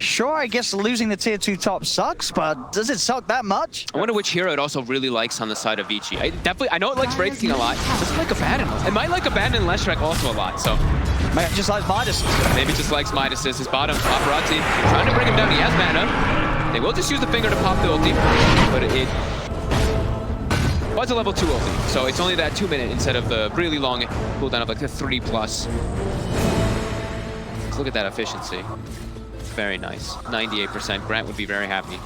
Sure, I guess losing the tier 2 top sucks, but does it suck that much? I wonder which hero it also really likes on the side of Vici. I know it likes Wraith King a lot. It doesn't like Abaddon. It might like Abaddon and Leshrac also a lot, so. Maybe just likes Midas. Maybe just likes Midas. His bottom. Paparazzi trying to bring him down. He has mana. They will just use the finger to pop the ulti, but it was a level 2 ulti, so it's only that 2 minute instead of the really long cooldown of like the 3+. Let's look at that efficiency. Very nice. 98%. Grant would be very happy.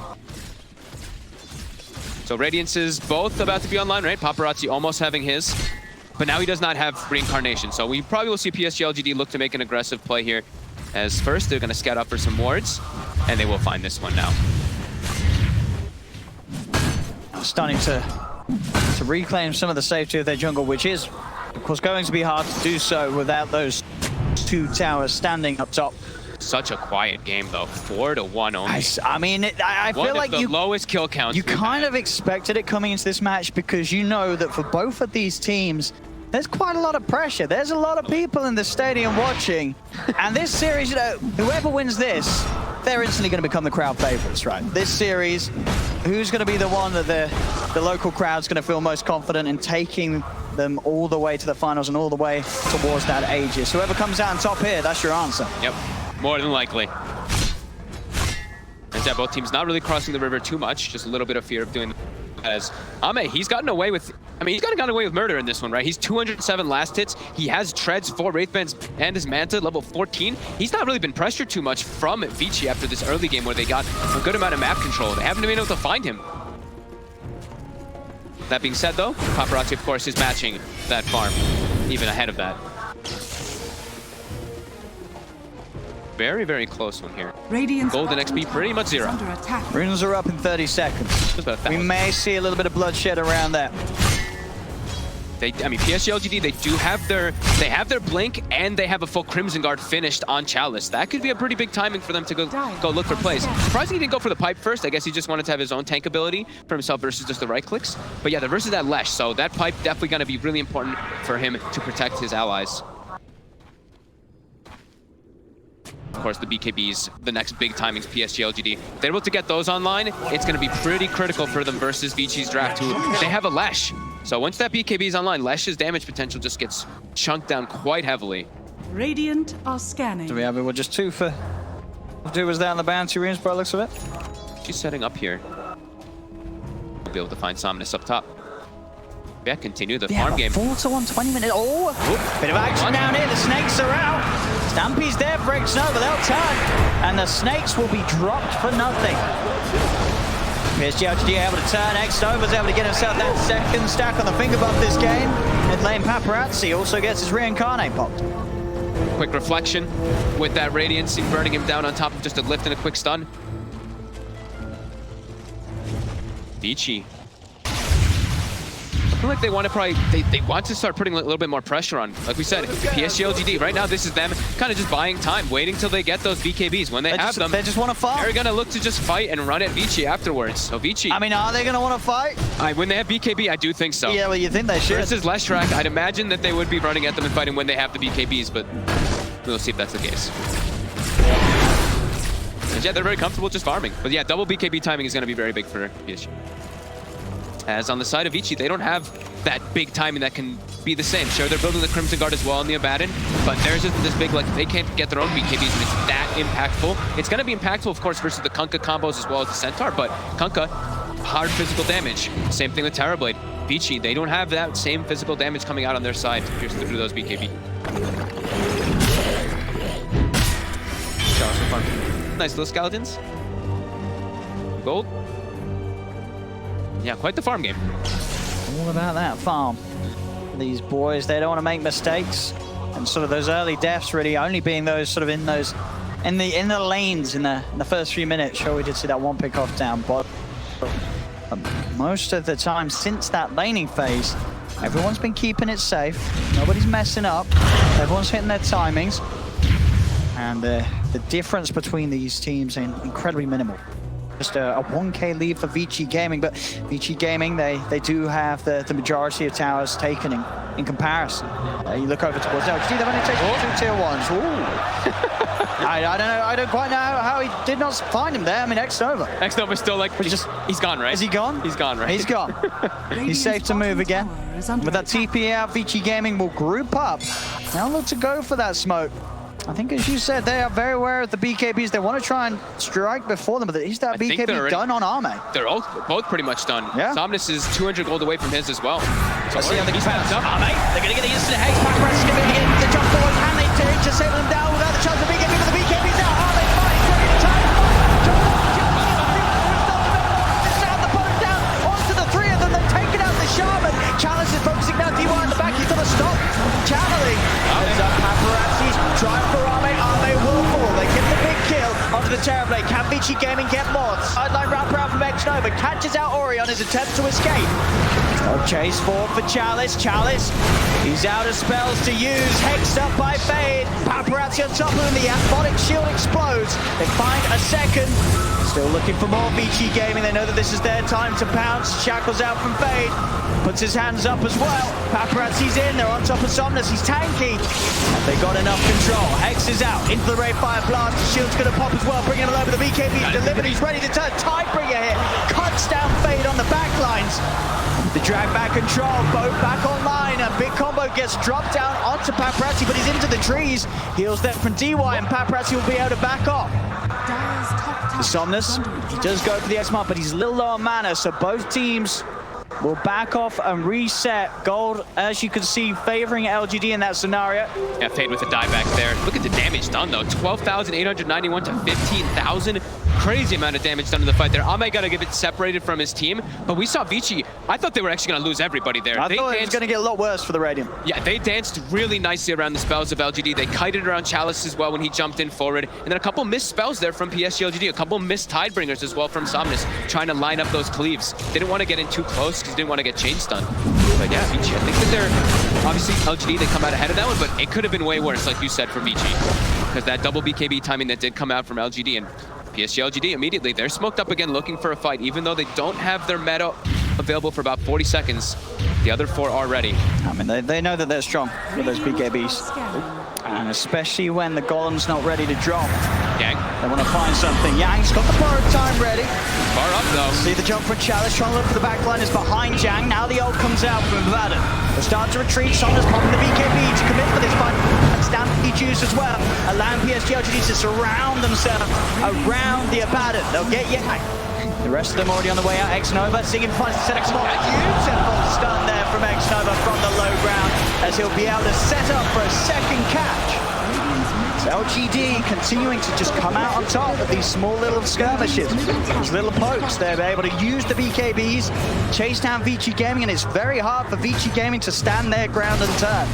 So Radiance is both about to be online, right? Paparazzi almost having his, but now he does not have Reincarnation. So we probably will see PSG.LGD look to make an aggressive play here. As first, they're going to scout up for some wards, and they will find this one now. Starting to reclaim some of the safety of their jungle, which is, of course, going to be hard to do so without those 2 towers standing up top. Such a quiet game, though. 4-1 only. I mean, I feel like the lowest kill counts. You kind of expected it coming into this match because you know that for both of these teams, there's quite a lot of pressure. There's a lot of people in the stadium watching. And this series, you know, whoever wins this, they're instantly going to become the crowd favorites, right? This series, who's going to be the one that the local crowd's going to feel most confident in taking them all the way to the finals and all the way towards that Aegis? Whoever comes out on top here, that's your answer. Yep. More than likely. And yeah, both teams not really crossing the river too much, just a little bit of fear of doing that. As Ame, he's gotten away with, he's gotten away with murder in this one, right? He's 207 last hits. He has treads, 4 Wraithbands, and his Manta, level 14. He's not really been pressured too much from Vici after this early game where they got a good amount of map control. They haven't been able to find him. That being said, though, Paparazzi, of course, is matching that farm, even ahead of that. Very, very close one here. Golden XP pretty much 0. Runes are up in 30 seconds. We may see a little bit of bloodshed around there. PSG.LGD, they do have their blink and they have a full Crimson Guard finished on Chalice. That could be a pretty big timing for them to go look for plays. Surprisingly, he didn't go for the pipe first. I guess he just wanted to have his own tank ability for himself versus just the right clicks. But yeah, they're versus that Lesh, so that pipe definitely going to be really important for him to protect his allies. Of course, the BKBs, the next big timings, PSG.LGD. If they're able to get those online, it's going to be pretty critical for them versus Vici's draft, who they have a Lesh. So once that BKB is online, Lesh's damage potential just gets chunked down quite heavily. Radiant are scanning. So we have it, just 2 for... 2 was down the bounty runes by the looks of it. She's setting up here. We'll be able to find Somnus up top. Yeah, continue the farm game. 4-1, 20 minutes. Oh, bit of action down here. The snakes are out. Stampy's there, breaks over. They'll turn. And the snakes will be dropped for nothing. PSG.LGD able to turn. X-Nova's able to get himself that second stack on the finger buff this game. Mid lane Paparazzi also gets his Reincarnate popped. Quick reflection with that Radiance, burning him down on top of just a lift and a quick stun. Vici. I feel like they want to they want to start putting a little bit more pressure on. Like we said, PSG.LGD, right now this is them kind of just buying time, waiting till they get those BKBs. When they have them, they just want to fight. They're going to look to just fight and run at Vici afterwards. So Vici... are they going to want to fight? When they have BKB, I do think so. Yeah, well, you think they should. Versus Leshrac, I'd imagine that they would be running at them and fighting when they have the BKBs, but we'll see if that's the case. And yeah, they're very comfortable just farming. But yeah, double BKB timing is going to be very big for PSG. As on the side of Vici, they don't have that big timing that can be the same. Sure, they're building the Crimson Guard as well on the Abaddon, but there's just this big, they can't get their own BKBs and it's that impactful. It's going to be impactful, of course, versus the Kunkka combos as well as the Centaur, but Kunkka, hard physical damage. Same thing with Terrorblade. Vici, they don't have that same physical damage coming out on their side to pierce through those BKB. Nice little skeletons. Gold. Yeah, quite the farm game. All about that farm. These boys, they don't want to make mistakes. And sort of those early deaths really only being those sort of in the lanes in the first few minutes. Sure, we did see that one pick off down, but most of the time since that laning phase, everyone's been keeping it safe. Nobody's messing up. Everyone's hitting their timings. And the difference between these teams is incredibly minimal. Just a 1K lead for Vici Gaming, but Vici Gaming, they do have the majority of towers taken in comparison. You look over towards LGD, they've only taken 2 tier 1s. Ooh. I don't know. I don't quite know how he did not find him there. I mean, Xnova. Xnova's still like, he's gone, right? Is he gone? He's gone, right? He's gone. He's safe to move again. With that TP out, Vici Gaming will group up. Now look to go for that smoke. I think, as you said, they are very aware of the BKBs. They want to try and strike before them, but is that BKB done on Arme? They're both pretty much done. Yeah. Somnus is 200 gold away from his as well. So Let's see how they he's bounce up. Arme, they're going to get the instant haste. Paparazzi is going to get the jump forward. Can they disable them down without the chance of BKB? But the BKB's out. Arme fights, ready to time. The boat down onto the three of them. They've taken out the Shaman. Chalice is focusing now. DY in the back. He's going to stop channeling. Heads up, Paparazzi's trying for Arme. Arme will fall. They get the big kill onto the Terrorblade. Can Vici Gaming get more? Sideline wrap around from Xnova. Catches out Ori on his attempt to escape. Chase forward for Chalice. Chalice, he's out of spells to use. Hexed up by Fade. Paparazzi on top of him. The Athletic shield explodes. They find a second. Still looking for more Vici Gaming. They know that this is their time to pounce. Shackles out from Fade. Puts his hands up as well. Paparazzi's in. They're on top of Somnus. He's tanky. Have they got enough control? Hex is out. Into the Ray Fire Blast. The shield's going to pop as well. Bringing him over. The BKB delivered. He's ready to turn. Tidebringer here. Cuts down Fade on the back lines. The drag back control, both back online. A big combo gets dropped down onto Paparazzi, but he's into the trees. Heals there from DY, and Paparazzi will be able to back off. The Somnus, he does go for the X-Mark, but he's a little low on mana, so both teams will back off and reset. Gold, as you can see, favoring LGD in that scenario. Yeah, Fade with a dieback there. Look at the damage done, though. 12,891 to 15,000. Crazy amount of damage done in the fight there. Ame got to give it separated from his team, but we saw Vici. I thought they were actually going to lose everybody there. I thought it was going to get a lot worse for the Radiant. Yeah, they danced really nicely around the spells of LGD. They kited around Chalice as well when he jumped in forward. And then a couple missed spells there from PSG.LGD. A couple missed Tidebringers as well from Somnus, trying to line up those cleaves. They didn't want to get in too close because they didn't want to get chain stunned. But yeah, Vici, I think that they're, obviously LGD, they come out ahead of that one, but it could have been way worse, like you said, for Vici. Because that double BKB timing that did come out from LGD, and PSG.LGD immediately, they're smoked up again looking for a fight, even though they don't have their meta available for about 40 seconds. The other four are ready. I mean, they know that they're strong with those BKBs. And especially when the Golem's not ready to drop. Gang. They want to find something. Yang's got the borrowed time ready. Far up though. See the jump from Chalice, trying to look for the backline is behind Yang. Now the ult comes out from Vaden. They start to retreat. Somnus popping the BKB to commit for this fight. And stand juice as well. Allowing PSG.LGD to surround themselves around the Abaddon. They'll get Yang. The rest of them already on the way out. Xnova seeing him find set up more. Beautiful stun there from Xnova from the low ground as he'll be able to set up for a second catch. So LGD continuing to just come out on top of these small little skirmishes, these little pokes. They're able to use the BKBs, chase down Vici Gaming, and it's very hard for Vici Gaming to stand their ground and turn.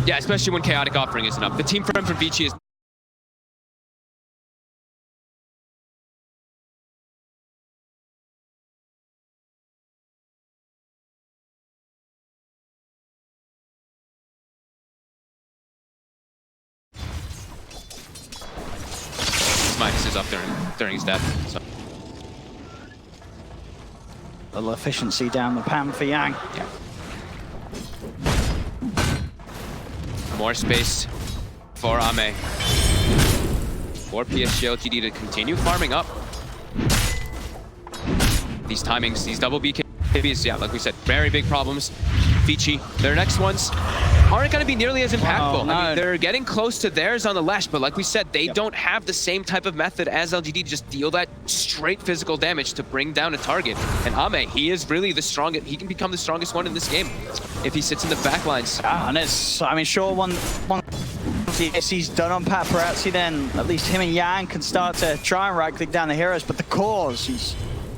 Yeah, especially when Chaotic Offering isn't up. The team from Vici is Minus is up during his death. So. A little efficiency down the pan for Yang. Yeah. More space for Ame. For PSG.LGD to continue farming up. These timings, these double BKBs, yeah, like we said, very big problems. Vici, their next ones aren't going to be nearly as impactful. Oh, no. I mean, they're getting close to theirs on the Lash, but like we said, they don't have the same type of method as LGD to just deal that straight physical damage to bring down a target. And Ame, he is really the strongest. He can become the strongest one in this game if he sits in the back lines. And it's, I mean, sure, one he's done on Paparazzi, then at least him and Yang can start to try and right-click down the heroes, but the cause,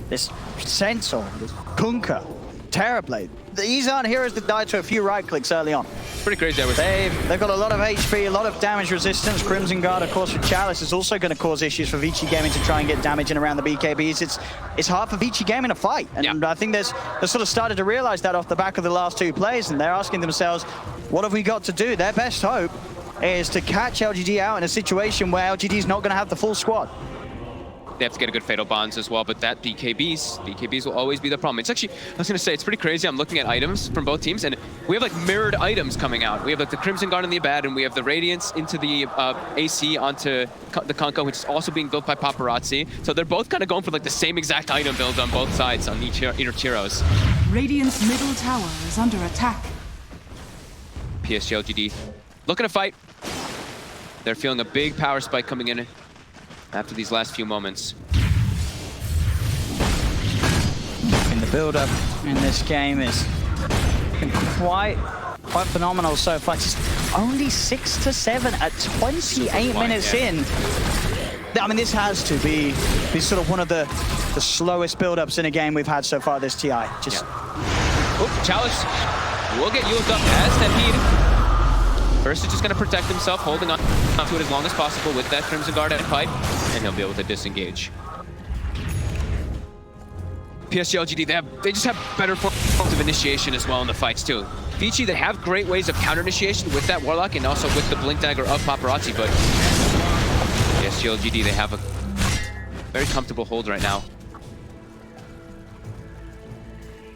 this Sensor, this Kunkka, Terrorblade, these aren't heroes that died to a few right-clicks early on. Pretty crazy, I would say. They've got a lot of HP, a lot of damage resistance. Crimson Guard, of course, for Chalice is also going to cause issues for Vici Gaming to try and get damage in around the BKBs. It's hard for Vici Gaming to fight, and I think they've sort of started to realize that off the back of the last two plays, and they're asking themselves, what have we got to do? Their best hope is to catch LGD out in a situation where LGD is not going to have the full squad. they have to get a good Fatal Bonds as well, but that BKBs will always be the problem. It's actually, I was going to say, it's pretty crazy. I'm looking at items from both teams, and we have like mirrored items coming out. We have like the Crimson Guard in the Abad, and we have the Radiance into the AC onto the Kunkka, which is also being built by Paparazzi. So they're both kind of going for like the same exact item build on both sides on each heroes. Radiant's middle tower is under attack. PSG.LGD looking to fight. They're feeling a big power spike coming in after these last few moments. In the build-up in this game is been quite phenomenal so far. Just only 6-7 at 28 minutes in. I mean, this has to be sort of one of the slowest build-ups in a game we've had so far this TI. Just Chalice will get used up as Stampede. First is just going to protect himself, holding on to it as long as possible with that Crimson Guard and fight, and he'll be able to disengage. PSG.LGD, they just have better forms of initiation as well in the fights too. Vici, they have great ways of counter initiation with that Warlock and also with the Blink Dagger of Paparazzi, but PSG.LGD, they have a very comfortable hold right now.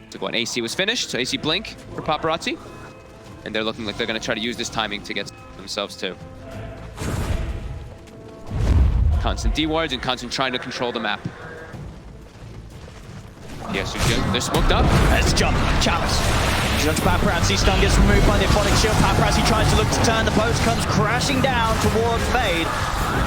So one AC was finished, so AC Blink for Paparazzi. And they're looking like they're going to try to use this timing to get themselves too. Constant D-wards and constant trying to control the map. Yes, they're smoked up. Let's jump. Chalice. Judge Paparazzi. Stun gets removed by the Aphotic Shield. Paparazzi tries to look to turn. The post comes crashing down towards Fade.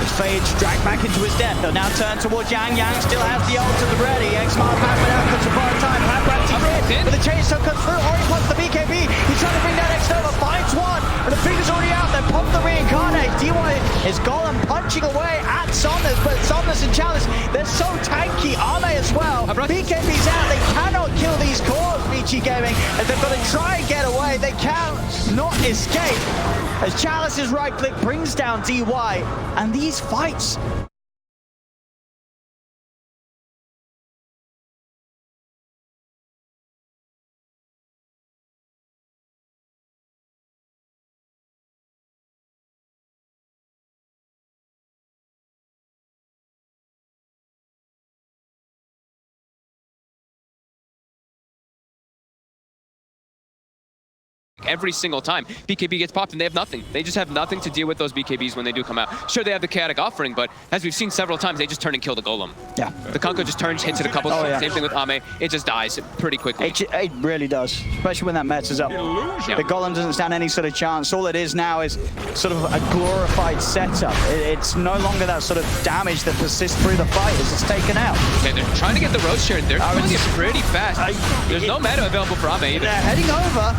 As Fade's dragged back into his death. They'll now turn towards Yang. Yang still has the ult at the ready. X-Mark Paparazzi out comes for a time. Paparazzi hit. But the chainsaw comes through. Ori pops the BKB. He's trying to bring down X-Nova. Finds one. But the finger's already out. They pop the reincarnate. D1 is Golem punching away at Somnus. But Somnus and Chalice, they're so tanky. Arme as well. BKB's out. They cannot kill these cores, Vici Gaming. As they've got to try and get away. They cannot escape. As Chalice's right click brings down DY. And these fights. Every single time BKB gets popped and they have nothing. They just have nothing to deal with those BKBs when they do come out. Sure, they have the chaotic offering, but as we've seen several times, they just turn and kill the Golem. Yeah. The Kunkka just turns, hits it a couple times. Same thing with Ame. It just dies pretty quickly. It really does, especially when that Mets is up. Yeah. The Golem doesn't stand any sort of chance. All it is now is sort of a glorified setup. It's no longer that sort of damage that persists through the fight as it's taken out. Okay, they're trying to get the roast share. They're doing it pretty fast. There's no mana available for Ame either. They're heading over.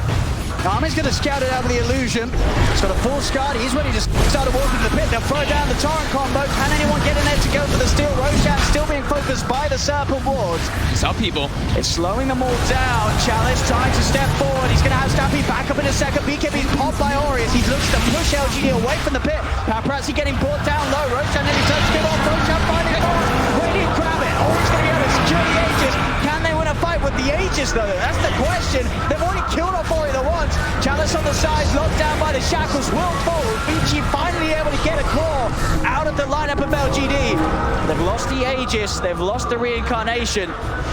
Ame's going to scout it out with the illusion. It's got a full Scud. He's ready to start walking to the pit. They'll throw down the torrent combo. Can anyone get in there to go for the steal? Roshan still being focused by the Serpent wards. Some people. It's slowing them all down. Chalice trying to step forward. He's going to have Stampede back up in a second. BKB's popped by Ori as he looks to push LGD away from the pit. Paparazzi getting brought down low. Roshan nearly turns to get off. Roshan finding forward. Waiting to grab it. Ori's going to be able to secure the Aegis. Can they win a fight with the Aegis though? That's the question. They've already killed off Ori the once. Chalice on the side, locked down by the shackles, will fall. Vici finally able to get a claw out of the lineup of LGD. They've lost the Aegis, they've lost the reincarnation.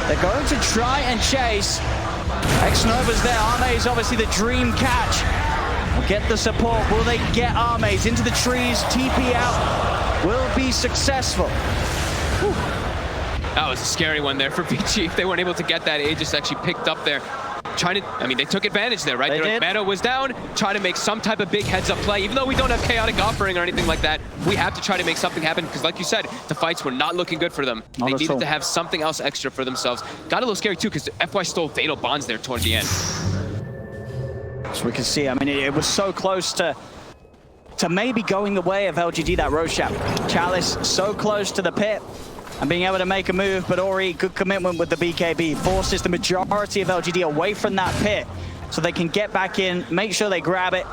They're going to try and chase. X-Nova's there, Arme is obviously the dream catch. Will get the support, will they get Armes into the trees, TP out, will be successful. Whew. That was a scary one there for Vici. If they weren't able to get that Aegis actually picked up there. Trying to, I mean, they took advantage there, right? Their mana was down, trying to make some type of big heads-up play. Even though we don't have chaotic offering or anything like that, we have to try to make something happen because, like you said, the fights were not looking good for them. They needed to have something else extra for themselves. Got a little scary too because FY stole Fatal Bonds there towards the end. So we can see, I mean, it was so close to maybe going the way of LGD, that Roshan. Chalice so close to the pit and being able to make a move, but Ori, good commitment with the BKB, forces the majority of LGD away from that pit so they can get back in, make sure they grab it.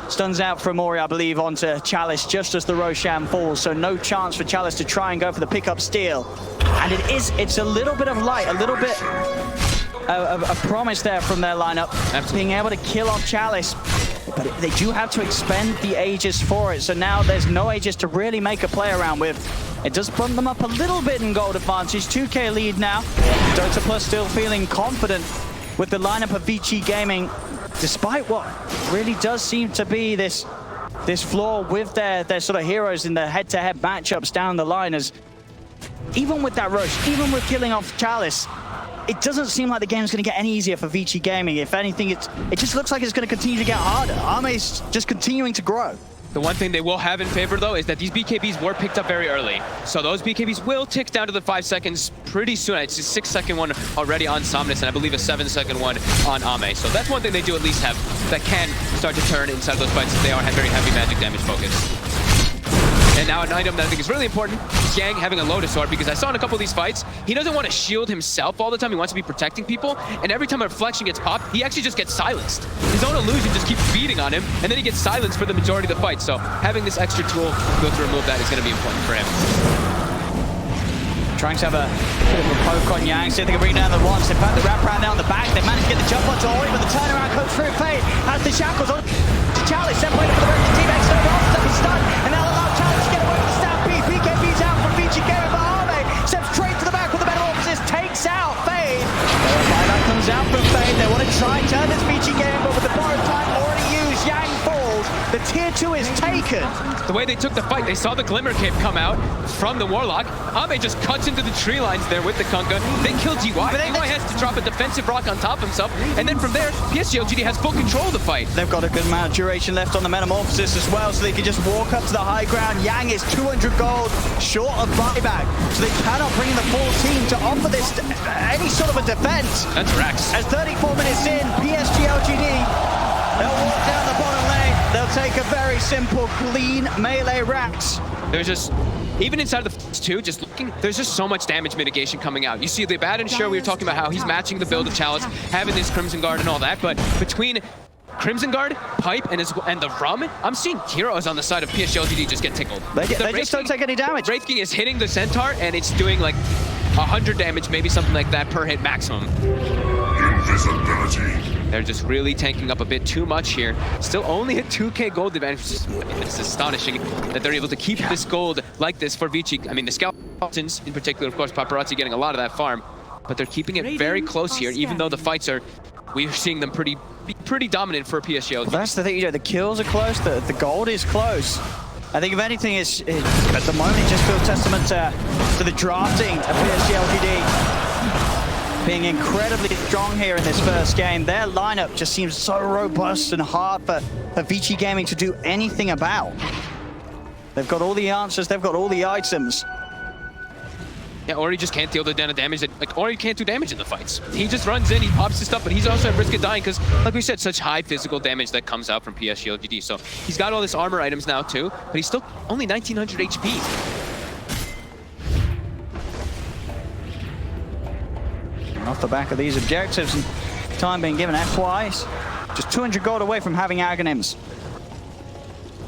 Stuns out from Ori, I believe, onto Chalice just as the Roshan falls, so no chance for Chalice to try and go for the pickup steal. And it's a little bit of light, a little bit of a promise there from their lineup, being able to kill off Chalice. But they do have to expend the Aegis for it, so now there's no Aegis to really make a play around with. It does bump them up a little bit in gold advantage. 2K lead now. Dota Plus still feeling confident with the lineup of Vici Gaming, despite what really does seem to be this flaw with their sort of heroes in the head-to-head matchups down the line. As even with that rush, even with killing off Chalice, it doesn't seem like the game's going to get any easier for Vici Gaming. If anything, it just looks like it's going to continue to get harder. Arme's just continuing to grow. The one thing they will have in favor, though, is that these BKBs were picked up very early. So those BKBs will tick down to the 5 seconds pretty soon. It's a 6-second one already on Somnus, and I believe a 7-second one on Ame. So that's one thing they do at least have that can start to turn inside those fights if they are very heavy magic damage focused. And now an item that I think is really important is Yang having a Lotus Orb, because I saw in a couple of these fights, he doesn't want to shield himself all the time. He wants to be protecting people, and every time a reflection gets popped, he actually just gets silenced. His own illusion just keeps beating on him, and then he gets silenced for the majority of the fight. So having this extra tool to be able to remove that is going to be important for him. Trying to have a bit of a poke on Yang, see if they can bring down the ones. In fact, the wraparound down the back, they managed to get the jump onto Ori, but the turnaround comes through. Fade has the shackles on Chalice, separated for the rest of the team. Extra rolls, step is stunned, and now allow Chalice to get away with the stampede. BKB's out from Vici Gaming, but Arme steps straight to the back with the metamorphosis, takes out Fade. Buyback comes out from Fade. They want to try and turn this Vici Gaming, but with the borrowed time already used, Yang falls. The tier 2 is taken. The way they took the fight, they saw the Glimmer Cape come out from the Warlock. Ame just cuts into the tree lines there with the Kunkka. They kill GY. GY has to drop a defensive rock on top of himself, and then from there, PSG.LGD has full control of the fight. They've got a good amount of duration left on the Metamorphosis as well, so they can just walk up to the high ground. Yang is 200 gold short of buyback, so they cannot bring in the full team to offer this any sort of a defense. That's Rex. As 34 minutes in, PSG.LGD, they'll walk down the bottom lane. They'll take a very simple, clean melee Rax. There's just, even inside of the first two, just looking, there's just so much damage mitigation coming out. You see the Abaddon, sure, we were talking about how he's matching the build of Chalice, having this Crimson Guard and all that, but between Crimson Guard, Pipe, and the Rum, I'm seeing heroes on the side of PSG.LGD just get tickled. They just don't take any damage. Wraith King is hitting the Centaur, and it's doing like 100 damage, maybe something like that per hit maximum. Invisibility. They're just really tanking up a bit too much here. Still only a 2K gold advantage. It's astonishing that they're able to keep this gold like this for Vici. I mean, the Skeletons in particular, of course, Paparazzi getting a lot of that farm, but they're keeping it very close here, even though the fights are, we're seeing them pretty dominant for PSG. Well, that's the thing, you know, the kills are close, the gold is close. I think if anything, at the moment, it just feels testament to the drafting of PSG.LGD. Being incredibly strong here in this first game. Their lineup just seems so robust and hard for Vici Gaming to do anything about. They've got all the answers, they've got all the items. Yeah, Ori just can't deal the damage. Like, Ori can't do damage in the fights. He just runs in, he pops his stuff, but he's also at risk of dying because, like we said, such high physical damage that comes out from PSG.LGD. So he's got all this armor items now too, but he's still only 1900 HP. Off the back of these objectives and time being given, FY just 200 gold away from having Aghanims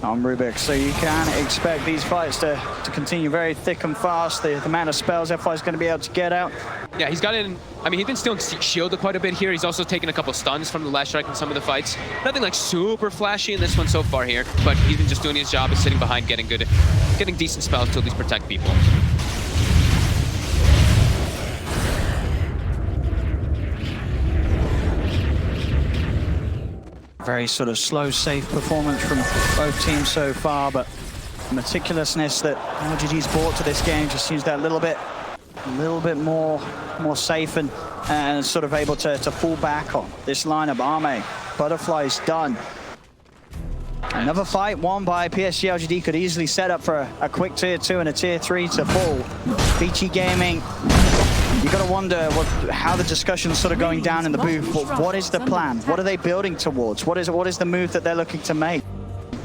on Rubik, so you can expect these fights to continue very thick and fast. The amount of spells FY is going to be able to get out. Yeah, he's got in. I mean, he's been stealing shielded quite a bit here. He's also taken a couple stuns from the last strike in some of the fights. Nothing like super flashy in this one so far here, but he's been just doing his job of sitting behind, getting decent spells to at least protect people. Very sort of slow, safe performance from both teams so far, but the meticulousness that LGD's brought to this game just seems that a little bit more safe and sort of able to fall back on this lineup. Arme, Butterfly's done. Another fight won by PSG.LGD could easily set up for a quick tier 2 and a tier 3 to fall. Vici Gaming, you got to wonder how the discussion's sort of going down in the booth. What is the plan? What are they building towards? What is the move that they're looking to make?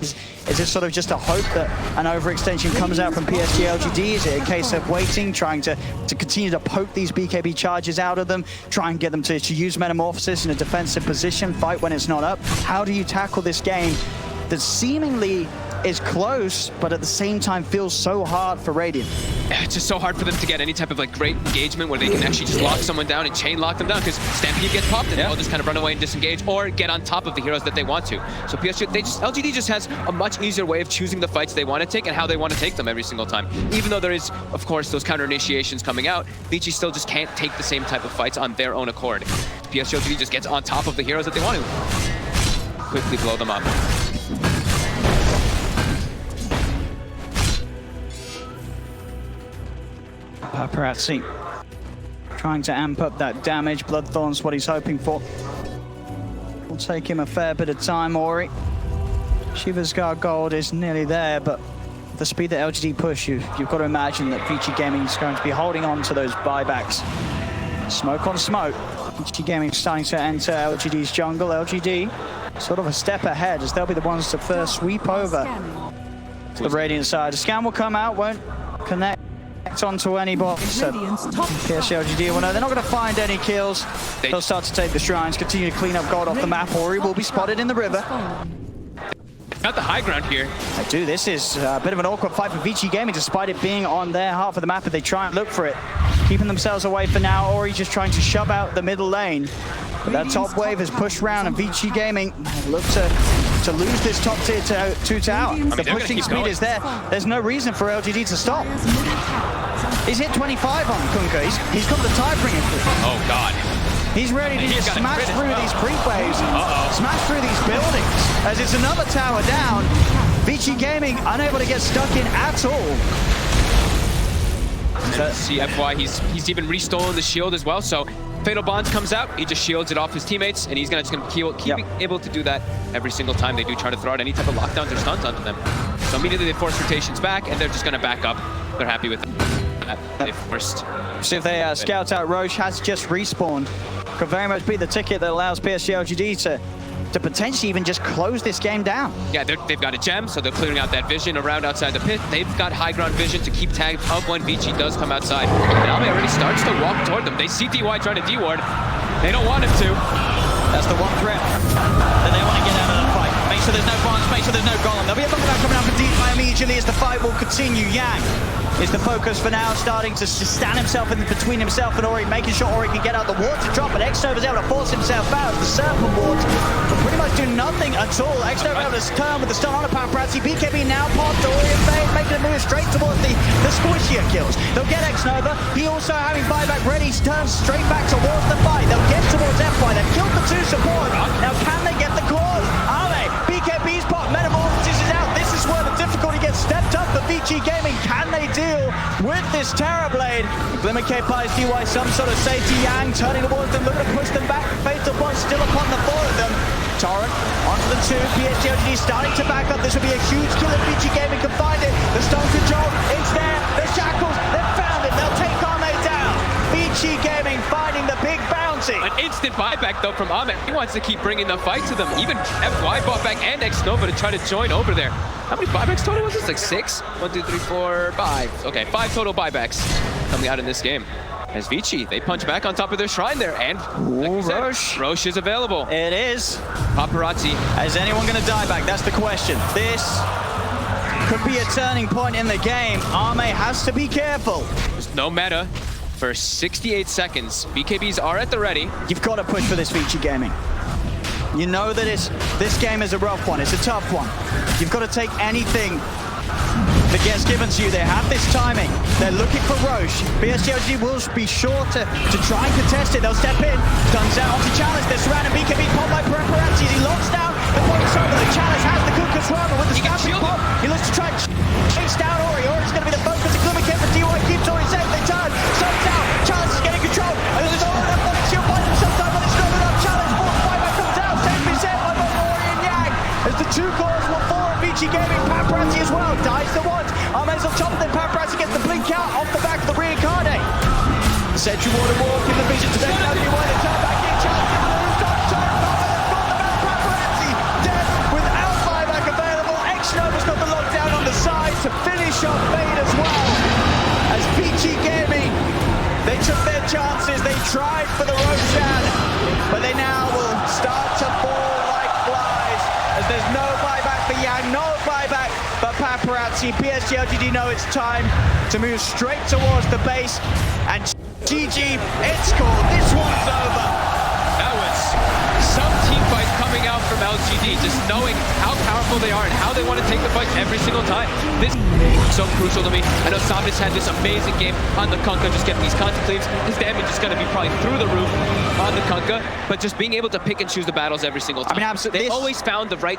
Is it sort of just a hope that an overextension comes out from PSG.LGD? Is it a case of waiting, trying to continue to poke these BKB charges out of them, try and get them to use Metamorphosis in a defensive position, fight when it's not up? How do you tackle this game that seemingly is close, but at the same time feels so hard for Radiant? it's just so hard for them to get any type of like great engagement where they can actually just lock someone down and chain lock them down, because Stampede gets popped and they'll just kind of run away and disengage or get on top of the heroes that they want to. So LGD just has a much easier way of choosing the fights they want to take and how they want to take them every single time. Even though there is, of course, those counter initiations coming out, Vici still just can't take the same type of fights on their own accord. PSG.LGD just gets on top of the heroes that they want to. Quickly blow them up. Paparazzi trying to amp up that damage. Bloodthorn's what he's hoping for. Will take him a fair bit of time, Ori. Shiva's Guard Gold is nearly there, but the speed that LGD push, you've got to imagine that Vici Gaming is going to be holding on to those buybacks. Smoke on smoke. Vici Gaming starting to enter LGD's jungle. LGD sort of a step ahead as they'll be the ones to first sweep over to the Radiant side. A scan will come out, won't connect onto anybody. So PSG.LGD, well, no, they're not going to find any kills. They'll start to take the shrines, continue to clean up gold off the map. Ori will be spotted in the river. Got the high ground here. I do. This is a bit of an awkward fight for Vici Gaming, despite it being on their half of the map, but they try and look for it. Keeping themselves away for now. Ori just trying to shove out the middle lane. But that top wave has pushed round, and Vici Gaming look to lose this top tier to 2 tower. The pushing speed is there. There's no reason for LGD to stop. He's hit 25 on Kunkka. He's got the Tidebringer through. Oh, God. He's ready to just smash through these creep waves, smash through these buildings, as it's another tower down. Vici Gaming unable to get stuck in at all. See FY, he's even restolen the shield as well, so Fatal Bonds comes out, he just shields it off his teammates, and he's just gonna keep able to do that every single time they do try to throw out any type of lockdowns or stuns onto them. So immediately they force rotations back, and they're just gonna back up. They're happy with that. They forced. So if they scout out, Roche has just respawned. Could very much be the ticket that allows PSG.LGD to potentially even just close this game down. Yeah, they've got a gem, so they're clearing out that vision around outside the pit. They've got high ground vision to keep tagged of when Vici does come outside. And Alme already starts to walk toward them. They see DY trying to D-ward. They don't want him to. That's the one threat that they want to get out of the fight. Make sure there's no bonds, make sure there's no golem. There'll be a knockback coming out for DY immediately as the fight will continue. Yang is the focus for now, starting to stand himself in between himself and Ori, making sure Ori can get out the ward to drop, but Xnova's able to force himself out. The Serpent wards will pretty much do nothing at all. Xnova able to turn with the stun on a Paparazzi. BKB now popped, Ori and Fade making a move straight towards the squishier kills. They'll get Xnova. He also having buyback ready, turns straight back towards the fight. They'll get towards FY. They've killed the 2 support. Now can they get the cause? Are they? BKB's pop, Metamorphosis is out. This is where the difficulty gets stepped up for Vici Gaming. Can they deal with this Terrorblade? Glimmer K pies DY some sort of safety. Yang turning towards them, looking to push them back. Fatal Bond still upon the 4 of them. Torrent onto the 2. PSG.LGD starting to back up. This will be a huge kill if Vici Gaming can find it. The stone control, it's there. The shackles, they've found it. They'll take Arme down. Vici Gaming finding the big bounty. An instant buyback though from Ahmed. He wants to keep bringing the fight to them. Even FY bought back and Xnova to try to join over there. How many buybacks total was this? Like 6? 1, 2, 3, 4, 5. Okay, 5 total buybacks coming out in this game. As Vici, they punch back on top of their shrine there, and like Roche is available. It is. Paparazzi. Is anyone going to die back? That's the question. This could be a turning point in the game. Arme has to be careful. There's no meta for 68 seconds. BKBs are at the ready. You've got to push for this Vici Gaming. You know that this game is a rough one. It's a tough one. You've got to take anything that gets given to you. They have this timing. They're looking for Roche. PSG.LGD will be sure to try and contest it. They'll step in. Guns out onto Challenge. They're surrounded. BKB pop by Paparazzi. He locks down the points over. The Challenge has the Kunkka Swirl with the scouting pop. He looks to try and chase down Ori. Ori's going to be the focus. The Glimmer Kid for DY keeps Ori safe. They turn. Sun's out. Challenge is getting control. And there's all enough on it. She'll find him sometime, but it's not enough. Challenge force buyback comes out. Safely set by both Ori and Yang. As the 2 cores will fall at Vici Gaming. Paparazzi as well. Dies the 1. Arme's on top of them. Paparazzi gets the blink out off the back of the reincarnate. Sentry water walk in the vision to then now DY. They turn back in. Challenge in the roof. Turn off and they've got the back. Paparazzi dead without buyback available. Xnova's got the lockdown on the side to finish off Fade as well. As Vici Gaming, they took their chances. They tried for the Roshan, but they now will start to fall like flies as there's no buyback for Yang. No buyback, but Paparazzi, PSG.LGD know it's time to move straight towards the base. And GG, it's called. This one's over. That was some team fight coming out from LGD, just knowing how powerful they are and how they want to take the fight every single time. This is so crucial to me. I know Sabis had this amazing game on the Kunkka, just getting these content cleaves. His damage is going to be probably through the roof on the Kunkka, but just being able to pick and choose the battles every single time. I mean, absolutely. They always found the right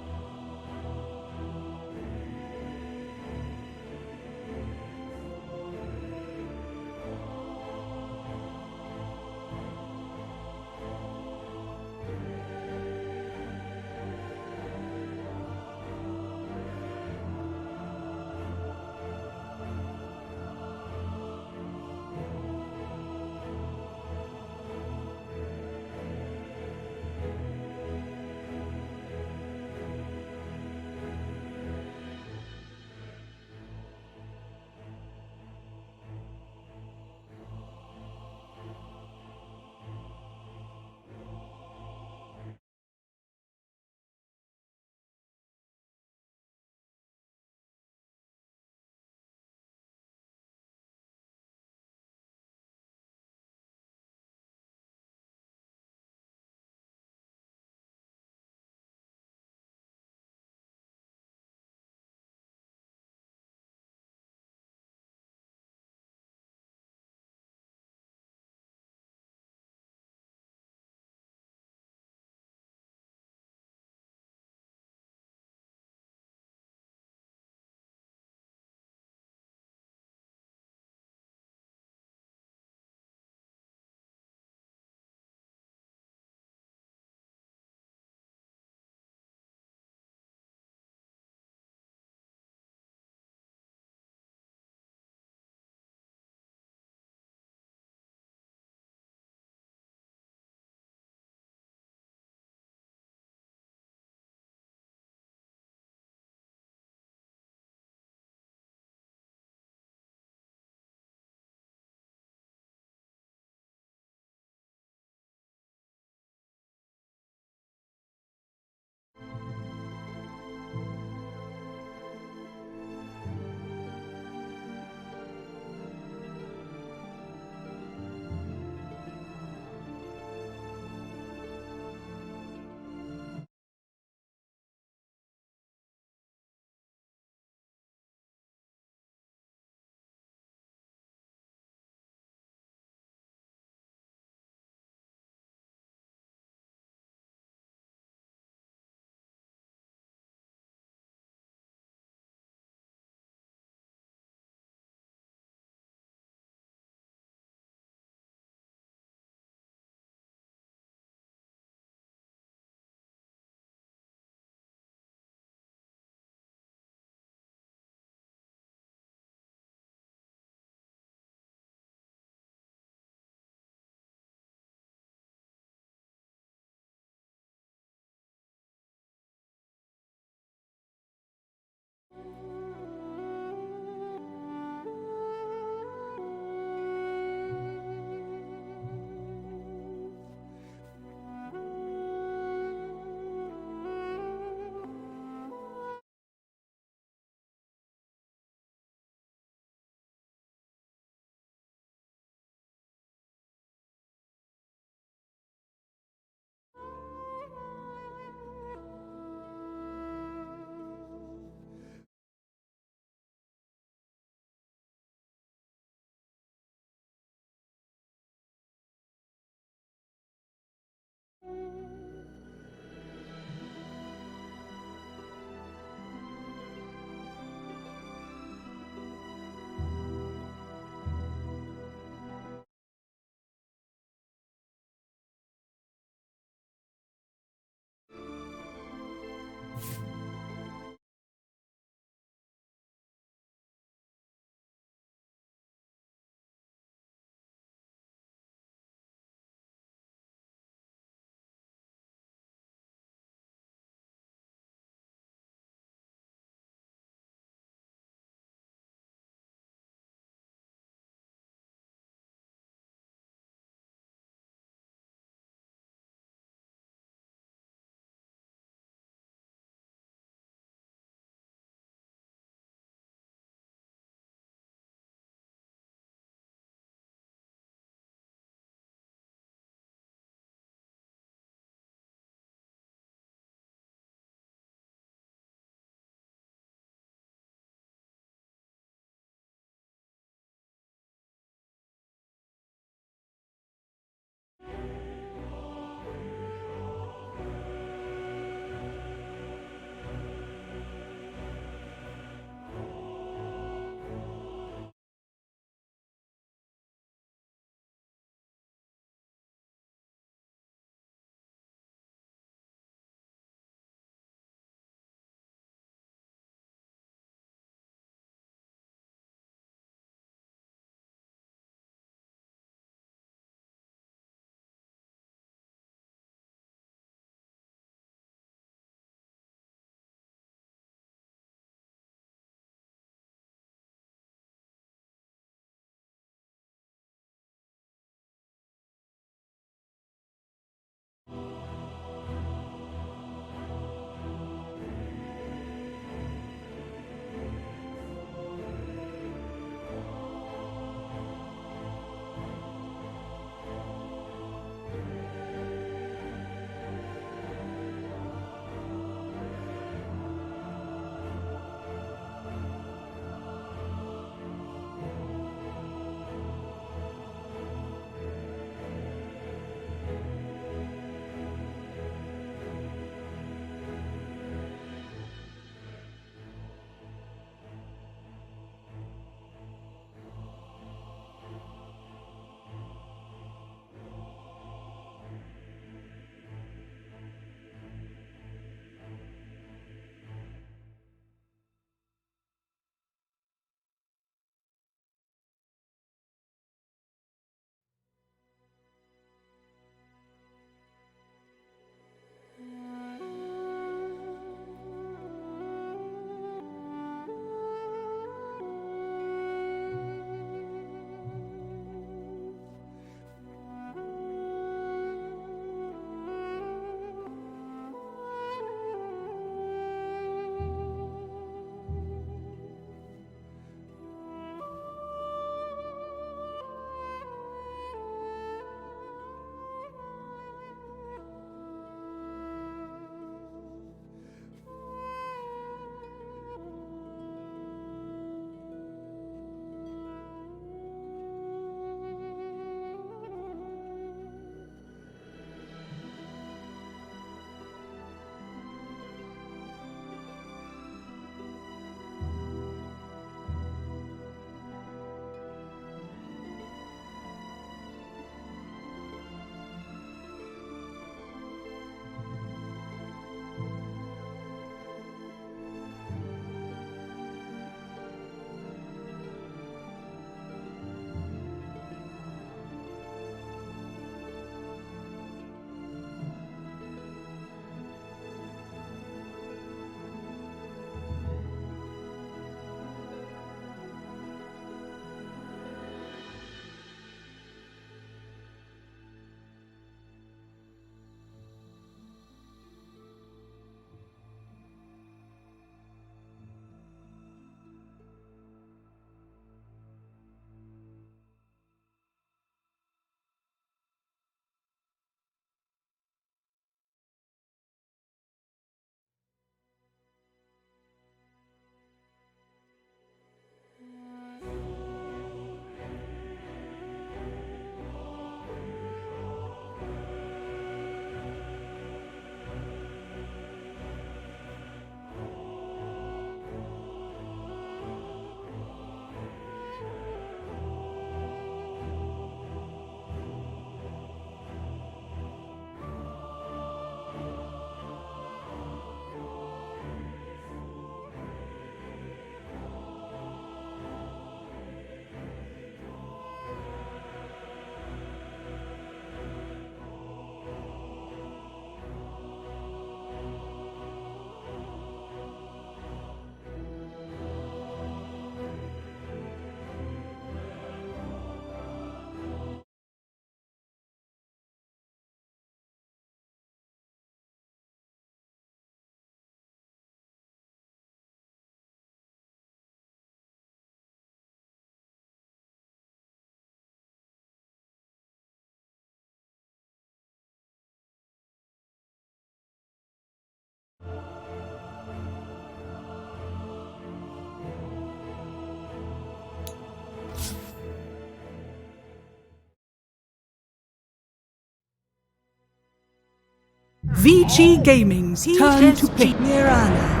Vici Gaming's turn to pick. Mirana.